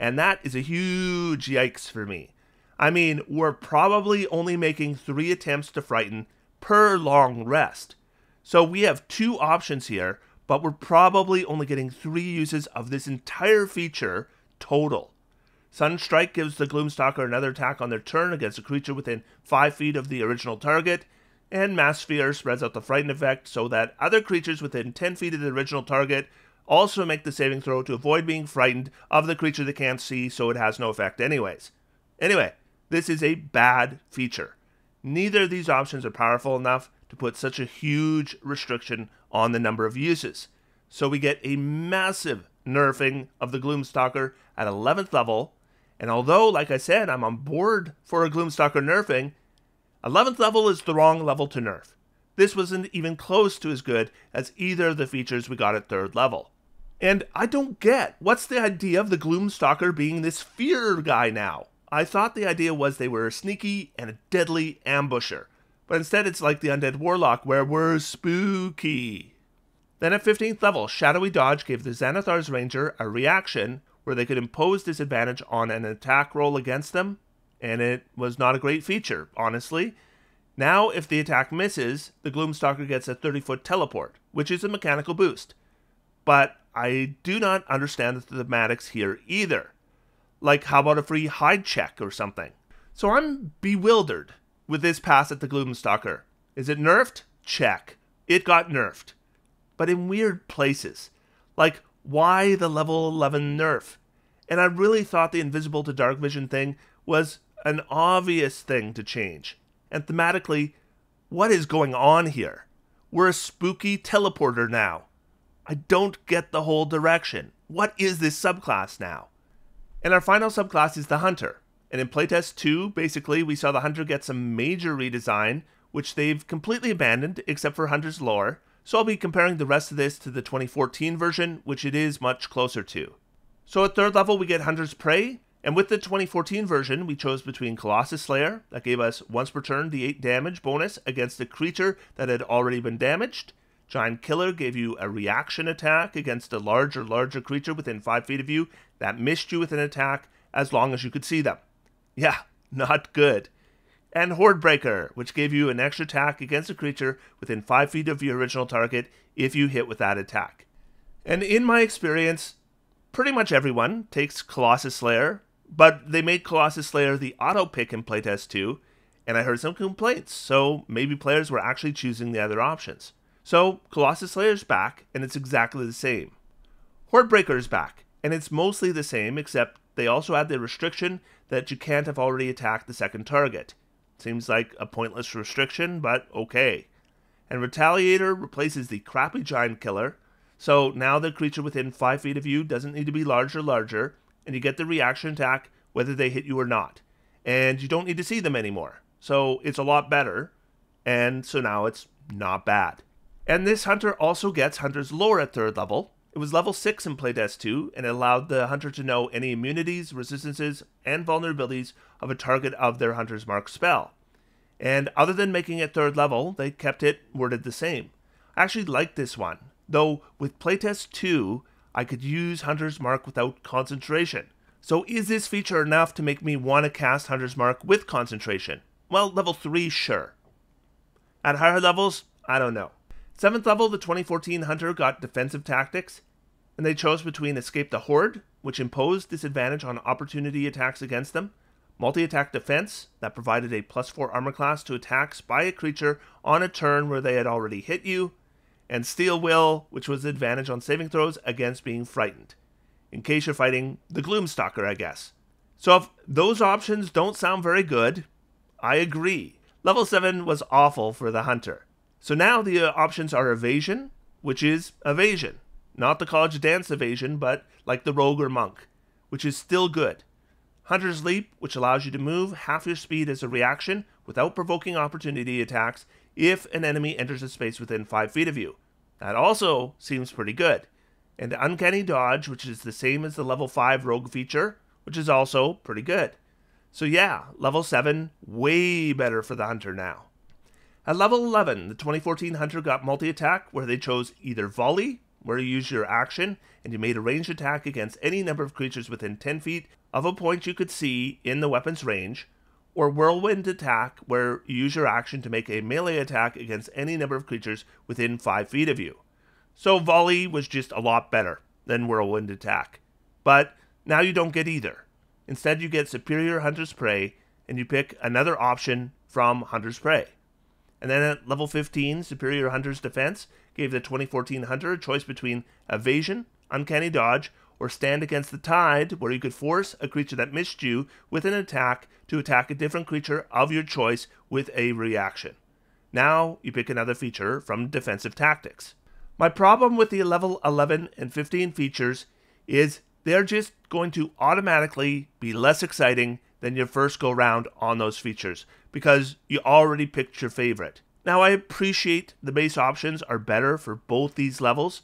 And that is a huge yikes for me. I mean, we're probably only making 3 attempts to frighten per long rest. So we have 2 options here, but we're probably only getting 3 uses of this entire feature total. Sunstrike gives the Gloom Stalker another attack on their turn against a creature within 5 feet of the original target, and Mass Sphere spreads out the frighten effect so that other creatures within 10 feet of the original target also make the saving throw to avoid being frightened of the creature they can't see, so it has no effect anyways. Anyway, this is a bad feature. Neither of these options are powerful enough to put such a huge restriction on the number of uses. So we get a massive nerfing of the Gloom Stalker at 11th level, and although, like I said, I'm on board for a Gloom Stalker nerfing, 11th level is the wrong level to nerf. This wasn't even close to as good as either of the features we got at 3rd level. And I don't get, what's the idea of the Gloom Stalker being this fear guy now? I thought the idea was they were a sneaky and a deadly ambusher, but instead it's like the Undead Warlock where we're spooky. Then at 15th level, Shadowy Dodge gave the Xanathar's Ranger a reaction where they could impose disadvantage on an attack roll against them, and it was not a great feature, honestly. Now, if the attack misses, the Gloom Stalker gets a 30-foot teleport, which is a mechanical boost. But I do not understand the thematics here either. Like, how about a free hide check or something? So I'm bewildered with this pass at the Gloom Stalker. Is it nerfed? Check. It got nerfed. But in weird places. Like, why the level 11 nerf? And I really thought the invisible to dark vision thing was an obvious thing to change. And thematically, what is going on here? We're a spooky teleporter now. I don't get the whole direction. What is this subclass now? And our final subclass is the Hunter. And in Playtest 2, basically, we saw the Hunter get some major redesign, which they've completely abandoned, except for Hunter's lore. So I'll be comparing the rest of this to the 2014 version, which it is much closer to. So at 3rd level, we get Hunter's Prey. And with the 2014 version, we chose between Colossus Slayer, that gave us once per turn the 8 damage bonus against a creature that had already been damaged. Giant Killer gave you a reaction attack against a larger creature within 5 feet of you that missed you with an attack as long as you could see them. Yeah, not good. And Horde Breaker, which gave you an extra attack against a creature within 5 feet of your original target if you hit with that attack. And in my experience, pretty much everyone takes Colossus Slayer, but they made Colossus Slayer the auto pick in Playtest 2, and I heard some complaints, so maybe players were actually choosing the other options. So Colossus Slayer's back, and it's exactly the same. Horde Breaker is back, and it's mostly the same, except they also add the restriction that you can't have already attacked the second target. Seems like a pointless restriction, but okay. And Retaliator replaces the crappy Giant Killer, so now the creature within 5 feet of you doesn't need to be larger, and you get the reaction attack whether they hit you or not. And you don't need to see them anymore. So it's a lot better, and so now it's not bad. And this Hunter also gets Hunter's lore at 3rd level. It was level 6 in Playtest 2, and it allowed the Hunter to know any immunities, resistances, and vulnerabilities of a target of their Hunter's Mark spell. And other than making it 3rd level, they kept it worded the same. I actually like this one, though with Playtest 2, I could use Hunter's Mark without concentration. So is this feature enough to make me want to cast Hunter's Mark with concentration? Well, level 3, sure. At higher levels, I don't know. 7th level, the 2014 Hunter got defensive tactics, and they chose between Escape the Horde, which imposed disadvantage on opportunity attacks against them, Multi-Attack Defense, that provided a +4 armor class to attacks by a creature on a turn where they had already hit you, and Steel Will, which was advantage on saving throws against being frightened, in case you're fighting the Gloom Stalker, I guess. So if those options don't sound very good, I agree. Level 7 was awful for the Hunter. So now the options are Evasion, which is evasion. Not the college dance evasion, but like the Rogue or Monk, which is still good. Hunter's Leap, which allows you to move half your speed as a reaction without provoking opportunity attacks if an enemy enters a space within 5 feet of you. That also seems pretty good. And Uncanny Dodge, which is the same as the level 5 Rogue feature, which is also pretty good. So yeah, level 7, way better for the Hunter now. At level 11, the 2014 Hunter got multi-attack, where they chose either Volley, where you use your action, and you made a ranged attack against any number of creatures within 10 feet of a point you could see in the weapon's range, or Whirlwind Attack, where you use your action to make a melee attack against any number of creatures within 5 feet of you. So Volley was just a lot better than Whirlwind Attack. But now you don't get either. Instead you get Superior Hunter's Prey, and you pick another option from Hunter's Prey. And then at level 15, Superior Hunter's Defense gave the 2014 Hunter a choice between Evasion, Uncanny Dodge, or Stand Against the Tide, where you could force a creature that missed you with an attack to attack a different creature of your choice with a reaction. Now you pick another feature from Defensive Tactics. My problem with the level 11 and 15 features is they're just going to automatically be less exciting than your first go round on those features, because you already picked your favorite. Now I appreciate the base options are better for both these levels,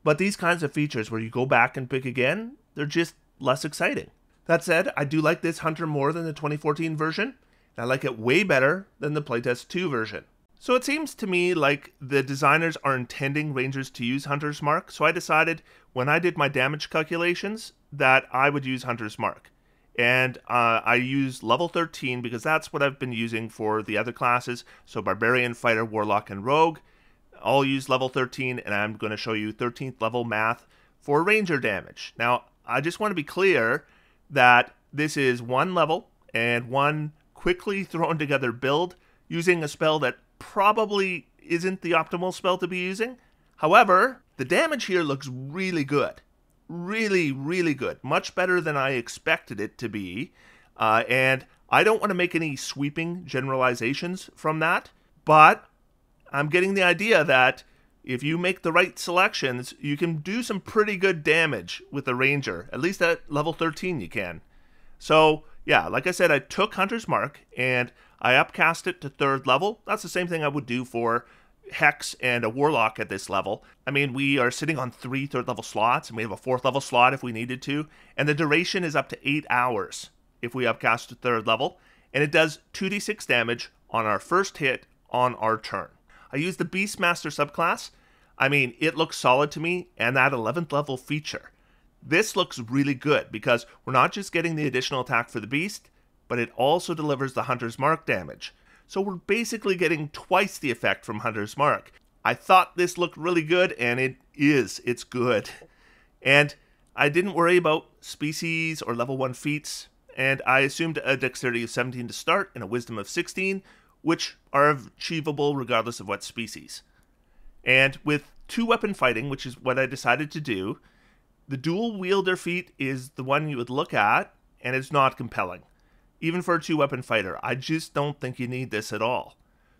but these kinds of features where you go back and pick again, they're just less exciting. That said, I do like this Hunter more than the 2014 version, and I like it way better than the Playtest 2 version. So it seems to me like the designers are intending Rangers to use Hunter's Mark, so I decided when I did my damage calculations that I would use Hunter's Mark. And I use level 13 because that's what I've been using for the other classes. So Barbarian, Fighter, Warlock, and Rogue. I'll use level 13, and I'm going to show you 13th level math for Ranger damage. Now, I just want to be clear that this is one level and one quickly thrown together build using a spell that probably isn't the optimal spell to be using. However, the damage here looks really good. Really, really good. Much better than I expected it to be. And I don't want to make any sweeping generalizations from that, but I'm getting the idea that if you make the right selections, you can do some pretty good damage with the Ranger. At least at level 13 you can. So Yeah, like I said, I took Hunter's Mark and I upcast it to 3rd level. That's the same thing I would do for Hex and a Warlock at this level. I mean, we are sitting on 3 3rd level slots, and we have a 4th level slot if we needed to, and the duration is up to 8 hours if we upcast to 3rd level, and it does 2d6 damage on our first hit on our turn. I use the Beastmaster subclass. I mean, it looks solid to me, and that 11th level feature. This looks really good because we're not just getting the additional attack for the beast, but it also delivers the Hunter's Mark damage. So we're basically getting twice the effect from Hunter's Mark. I thought this looked really good, and it is. It's good. And I didn't worry about species or level 1 feats, and I assumed a dexterity of 17 to start and a wisdom of 16, which are achievable regardless of what species. And with 2-weapon fighting, which is what I decided to do, the dual wielder feat is the one you would look at, and it's not compelling. Even for a 2-weapon fighter, I just don't think you need this at all.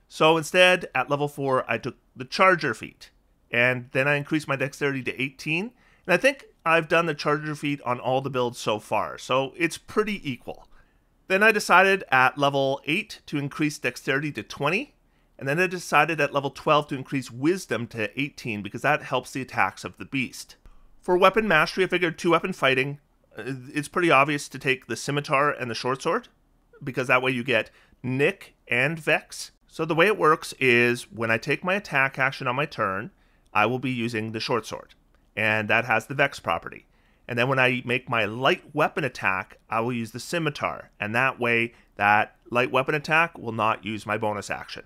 So instead, at level 4, I took the charger feat, and then I increased my dexterity to 18, and I think I've done the charger feat on all the builds so far, so it's pretty equal. Then I decided at level 8 to increase dexterity to 20, and then I decided at level 12 to increase wisdom to 18 because that helps the attacks of the beast. For weapon mastery, I figured 2-weapon fighting, it's pretty obvious to take the scimitar and the short sword, because that way you get Nick and Vex. So the way it works is when I take my attack action on my turn, I will be using the short sword, and that has the Vex property. And then when I make my light weapon attack, I will use the scimitar, and that way that light weapon attack will not use my bonus action.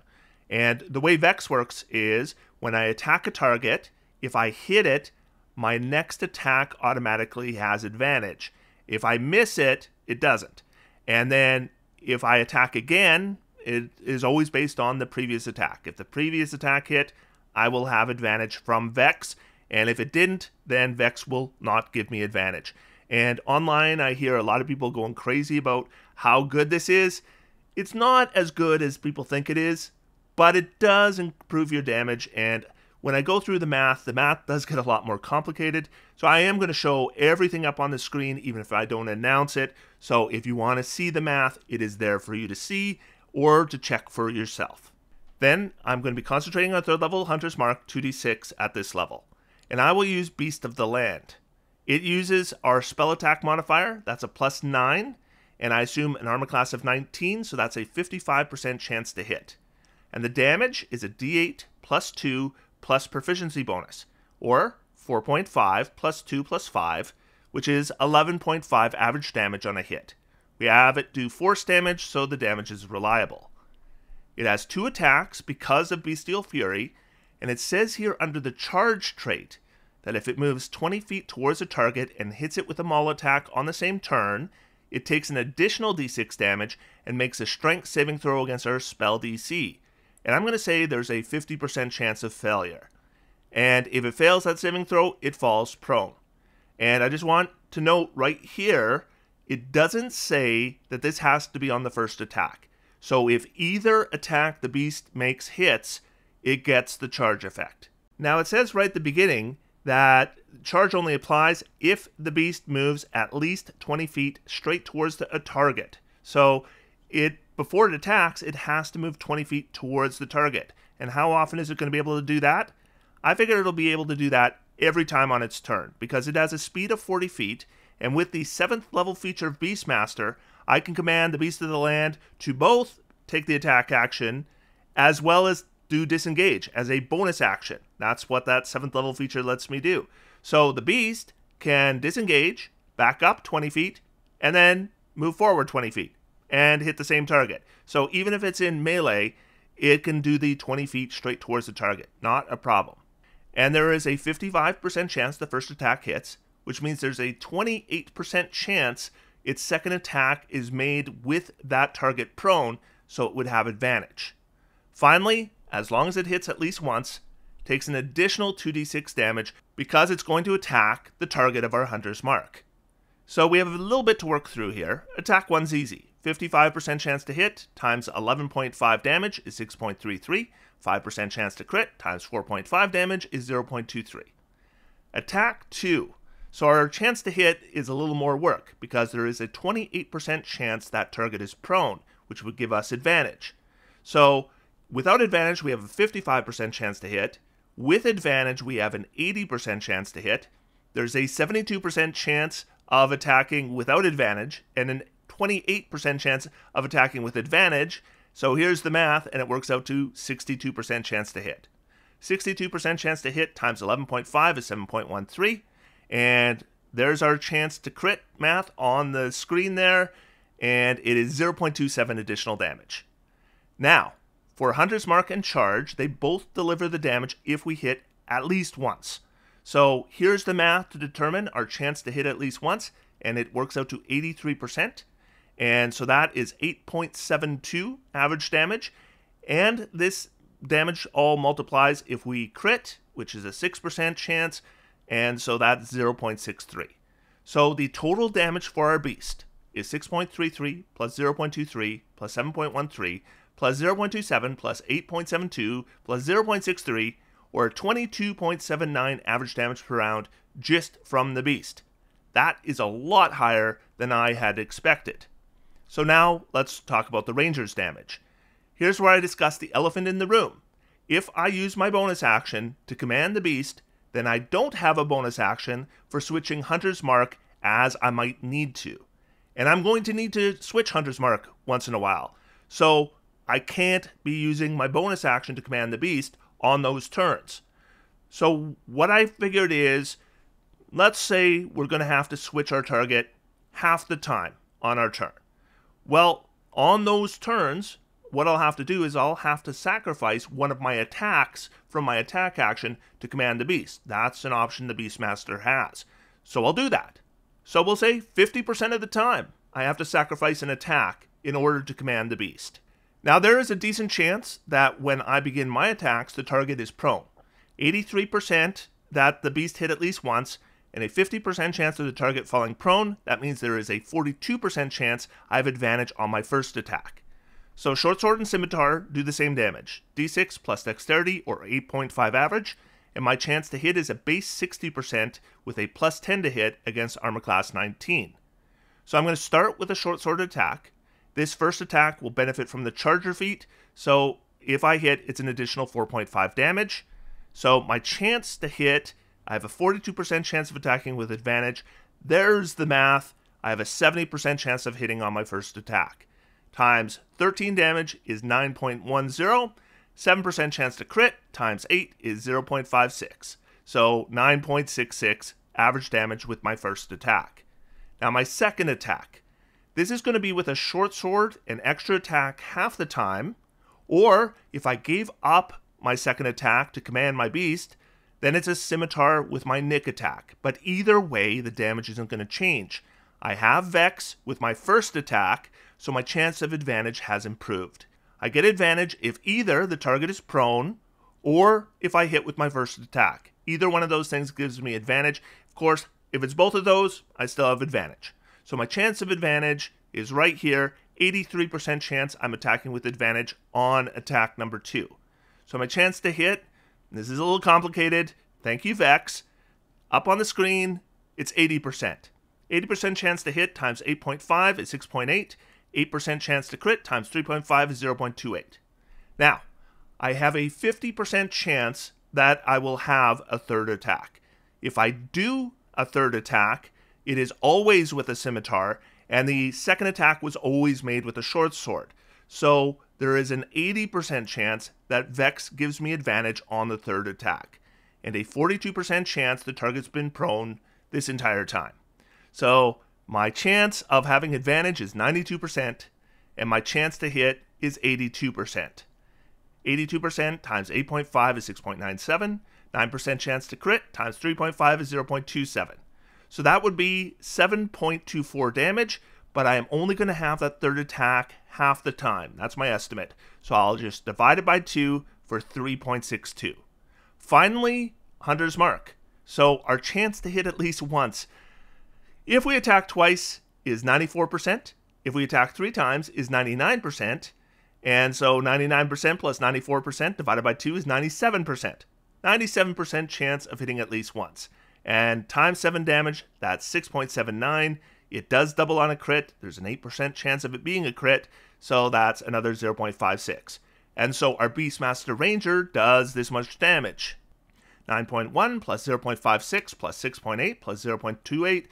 And the way Vex works is when I attack a target, if I hit it, my next attack automatically has advantage. If I miss it, it doesn't. And then if I attack again, it is always based on the previous attack. If the previous attack hit, I will have advantage from Vex, and if it didn't, then Vex will not give me advantage. And online, I hear a lot of people going crazy about how good this is. It's not as good as people think it is, but it does improve your damage, and when I go through the math does get a lot more complicated, so I am going to show everything up on the screen, even if I don't announce it. So if you want to see the math, it is there for you to see or to check for yourself. Then I'm going to be concentrating on 3rd level Hunter's Mark 2d6 at this level, and I will use Beast of the Land. It uses our spell attack modifier, that's a +9, and I assume an armor class of 19, so that's a 55% chance to hit. And the damage is a d8 +2 plus proficiency bonus, or 4.5 plus 2 plus 5, which is 11.5 average damage on a hit. We have it do force damage, so the damage is reliable. It has 2 attacks because of Bestial Fury, and it says here under the charge trait that if it moves 20 feet towards a target and hits it with a maul attack on the same turn, it takes an additional d6 damage and makes a strength saving throw against our spell DC. And I'm going to say there's a 50% chance of failure. And if it fails that saving throw, it falls prone. And I just want to note right here, it doesn't say that this has to be on the first attack. So if either attack the beast makes hits, it gets the charge effect. Now it says right at the beginning that charge only applies if the beast moves at least 20 feet straight towards a target. So before it attacks, it has to move 20 feet towards the target. And how often is it going to be able to do that? I figure it'll be able to do that every time on its turn, because it has a speed of 40 feet, and with the 7th level feature of Beastmaster, I can command the Beast of the Land to both take the attack action, as well as do disengage as a bonus action. That's what that 7th level feature lets me do. So the Beast can disengage, back up 20 feet, and then move forward 20 feet. And hit the same target. So even if it's in melee, it can do the 20 feet straight towards the target. Not a problem. And there is a 55% chance the first attack hits, which means there's a 28% chance its second attack is made with that target prone, so it would have advantage. Finally, as long as it hits at least once, takes an additional 2d6 damage because it's going to attack the target of our Hunter's Mark. So we have a little bit to work through here. Attack 1's easy. 55% chance to hit times 11.5 damage is 6.33. 5% chance to crit times 4.5 damage is 0.23. Attack 2. So our chance to hit is a little more work because there is a 28% chance that target is prone, which would give us advantage. So without advantage, we have a 55% chance to hit. With advantage, we have an 80% chance to hit. There's a 72% chance of attacking without advantage and a 28% chance of attacking with advantage. So here's the math, and it works out to 62% chance to hit. 62% chance to hit times 11.5 is 7.13. And there's our chance to crit math on the screen there, and it is 0.27 additional damage. Now, for Hunter's Mark and Charge, they both deliver the damage if we hit at least once. So here's the math to determine our chance to hit at least once, and it works out to 83%. And so that is 8.72 average damage. And this damage all multiplies if we crit, which is a 6% chance, and so that's 0.63. So the total damage for our beast is 6.33 plus 0.23 plus 7.13 plus 0.27 plus 8.72 plus 0.63, or 22.79 average damage per round just from the beast. That is a lot higher than I had expected. So now let's talk about the Ranger's damage. Here's where I discuss the elephant in the room. If I use my bonus action to command the beast, then I don't have a bonus action for switching Hunter's Mark as I might need to. And I'm going to need to switch Hunter's Mark once in a while. So I can't be using my bonus action to command the beast on those turns. So what I figured is, let's say we're going to have to switch our target half the time on our turn. Well, on those turns, what I'll have to do is I'll have to sacrifice one of my attacks from my attack action to command the beast. That's an option the Beastmaster has. So I'll do that. So we'll say 50% of the time I have to sacrifice an attack in order to command the beast. Now there is a decent chance that when I begin my attacks, the target is prone. 83% that the beast hit at least once, and a 50% chance of the target falling prone. That means there is a 42% chance I have advantage on my first attack. So Short Sword and Scimitar do the same damage, d6 plus Dexterity or 8.5 average, and my chance to hit is a base 60% with a plus 10 to hit against Armor Class 19. So I'm going to start with a Short Sword attack. This first attack will benefit from the Charger feat, so if I hit, it's an additional 4.5 damage. So my chance to hit, I have a 42% chance of attacking with advantage. There's the math. I have a 70% chance of hitting on my first attack. Times 13 damage is 9.10. 7% chance to crit times 8 is 0.56. So 9.66 average damage with my first attack. Now my second attack. This is going to be with a Short Sword, an extra attack half the time, or if I gave up my second attack to command my beast, then it's a Scimitar with my Nick attack. But either way, the damage isn't going to change. I have Vex with my first attack, so my chance of advantage has improved. I get advantage if either the target is prone or if I hit with my first attack. Either one of those things gives me advantage. Of course, if it's both of those, I still have advantage. So my chance of advantage is right here, 83% chance I'm attacking with advantage on attack number 2. So my chance to hit, this is a little complicated, thank you Vex, up on the screen, it's 80%. 80% chance to hit times 8.5 is 6.8. 8% chance to crit times 3.5 is 0.28. Now, I have a 50% chance that I will have a third attack. If I do a third attack, it is always with a Scimitar, and the second attack was always made with a Short Sword. So there is an 80% chance that Vex gives me advantage on the third attack, and a 42% chance the target's been prone this entire time. So my chance of having advantage is 92%, and my chance to hit is 82%. 82% times 8.5 is 6.97. 9% chance to crit times 3.5 is 0.27. So that would be 7.24 damage, but I am only going to have that third attack half the time. That's my estimate. So I'll just divide it by 2 for 3.62. Finally, Hunter's Mark. So our chance to hit at least once. If we attack twice is 94%. If we attack 3 times is 99%. And so 99% plus 94% divided by 2 is 97%. 97% chance of hitting at least once. And times 7 damage, that's 6.79. It does double on a crit. There's an 8% chance of it being a crit, so that's another 0.56. And so our Beastmaster Ranger does this much damage. 9.1 plus 0.56 plus 6.8 plus 0.28,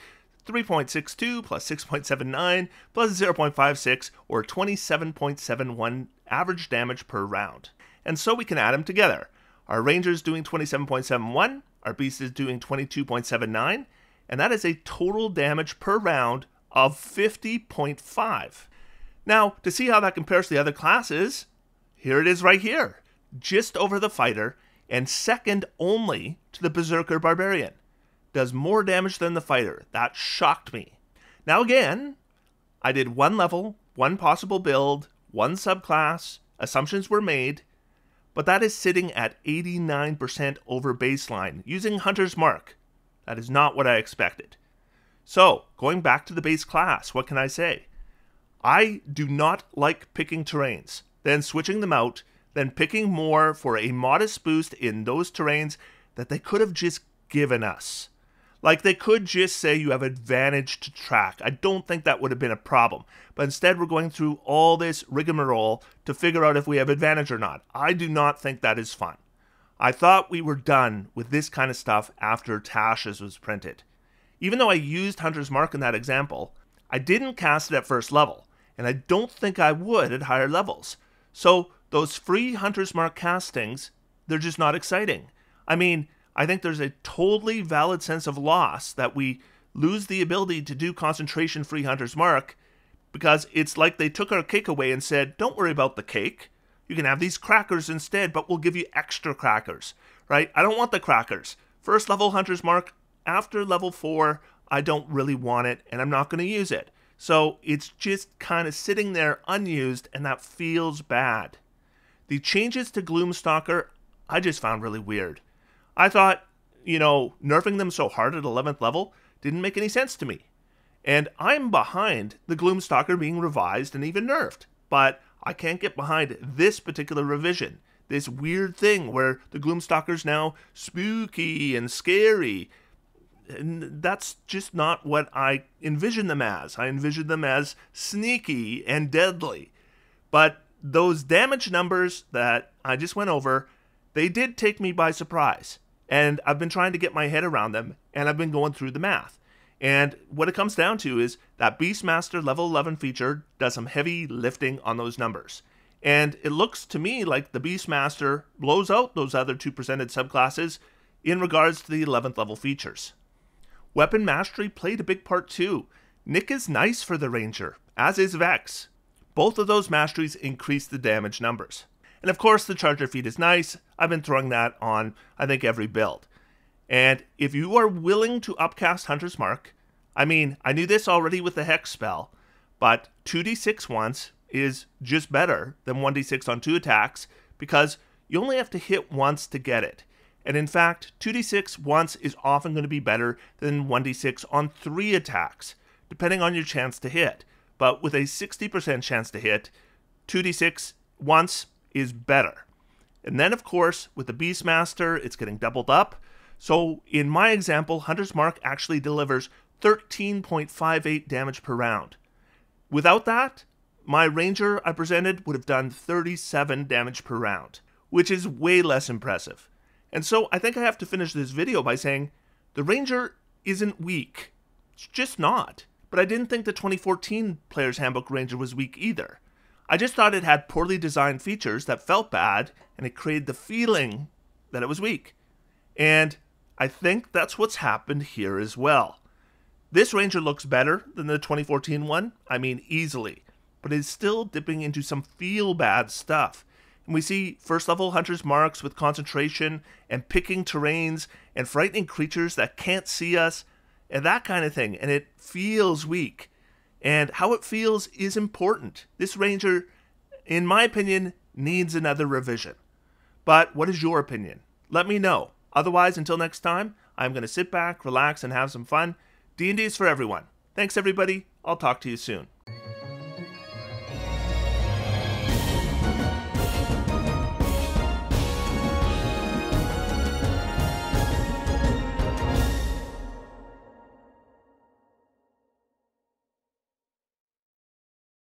3.62 plus 6.79 plus 0.56, or 27.71 average damage per round. And so we can add them together. Our Ranger is doing 27.71, our Beast is doing 22.79, and that is a total damage per round of 50.5. Now, to see how that compares to the other classes, here it is right here, just over the Fighter, and second only to the Berserker Barbarian. Does more damage than the Fighter. That shocked me. Now again, I did one level, one possible build, one subclass, assumptions were made, but that is sitting at 89% over baseline, using Hunter's Mark. That is not what I expected. So, going back to the base class, what can I say? I do not like picking terrains, then switching them out, then picking more for a modest boost in those terrains that they could have just given us. Like, they could just say you have advantage to track. I don't think that would have been a problem. But instead, we're going through all this rigmarole to figure out if we have advantage or not. I do not think that is fun. I thought we were done with this kind of stuff after Tasha's was printed. Even though I used Hunter's Mark in that example, I didn't cast it at first level, and I don't think I would at higher levels. So, those free Hunter's Mark castings, they're just not exciting. I mean, I think there's a totally valid sense of loss that we lose the ability to do concentration-free Hunter's Mark, because it's like they took our cake away and said, don't worry about the cake. You can have these crackers instead, but we'll give you extra crackers, right? I don't want the crackers. First level Hunter's Mark, after level 4, I don't really want it, and I'm not going to use it. So it's just kind of sitting there unused, and that feels bad. The changes to Gloom Stalker, I just found really weird. I thought, nerfing them so hard at 11th level didn't make any sense to me. And I'm behind the Gloom Stalker being revised and even nerfed. But I can't get behind this particular revision. This weird thing where the Gloom Stalker's now spooky and scary. And that's just not what I envision them as. I envision them as sneaky and deadly. But those damage numbers that I just went over, they did take me by surprise. And I've been trying to get my head around them, and I've been going through the math. And what it comes down to is that Beastmaster level 11 feature does some heavy lifting on those numbers. And it looks to me like the Beastmaster blows out those other 2 presented subclasses in regards to the 11th level features. Weapon Mastery played a big part too. Nick is nice for the Ranger, as is Vex. Both of those masteries increase the damage numbers. And of course, the Charger feat is nice. I've been throwing that on, I think, every build. And if you are willing to upcast Hunter's Mark, I mean, I knew this already with the Hex spell, but 2d6 once is just better than 1d6 on 2 attacks, because you only have to hit once to get it. And in fact, 2d6 once is often going to be better than 1d6 on 3 attacks, depending on your chance to hit. But with a 60% chance to hit, 2d6 once is better. And then, of course, with the Beastmaster, it's getting doubled up. So in my example, Hunter's Mark actually delivers 13.58 damage per round. Without that, my Ranger I presented would have done 37 damage per round, which is way less impressive. And so I think I have to finish this video by saying the Ranger isn't weak. It's just not. But I didn't think the 2014 Player's Handbook Ranger was weak either. I just thought it had poorly designed features that felt bad, and it created the feeling that it was weak. And I think that's what's happened here as well. This Ranger looks better than the 2014 one, I mean easily, but it's still dipping into some feel-bad stuff. And we see first-level Hunter's Marks with concentration, and picking terrains, and frightening creatures that can't see us, and that kind of thing, and it feels weak. And how it feels is important. This Ranger, in my opinion, needs another revision. But what is your opinion? Let me know. Otherwise, until next time, I'm going to sit back, relax, and have some fun. D&D is for everyone. Thanks, everybody. I'll talk to you soon.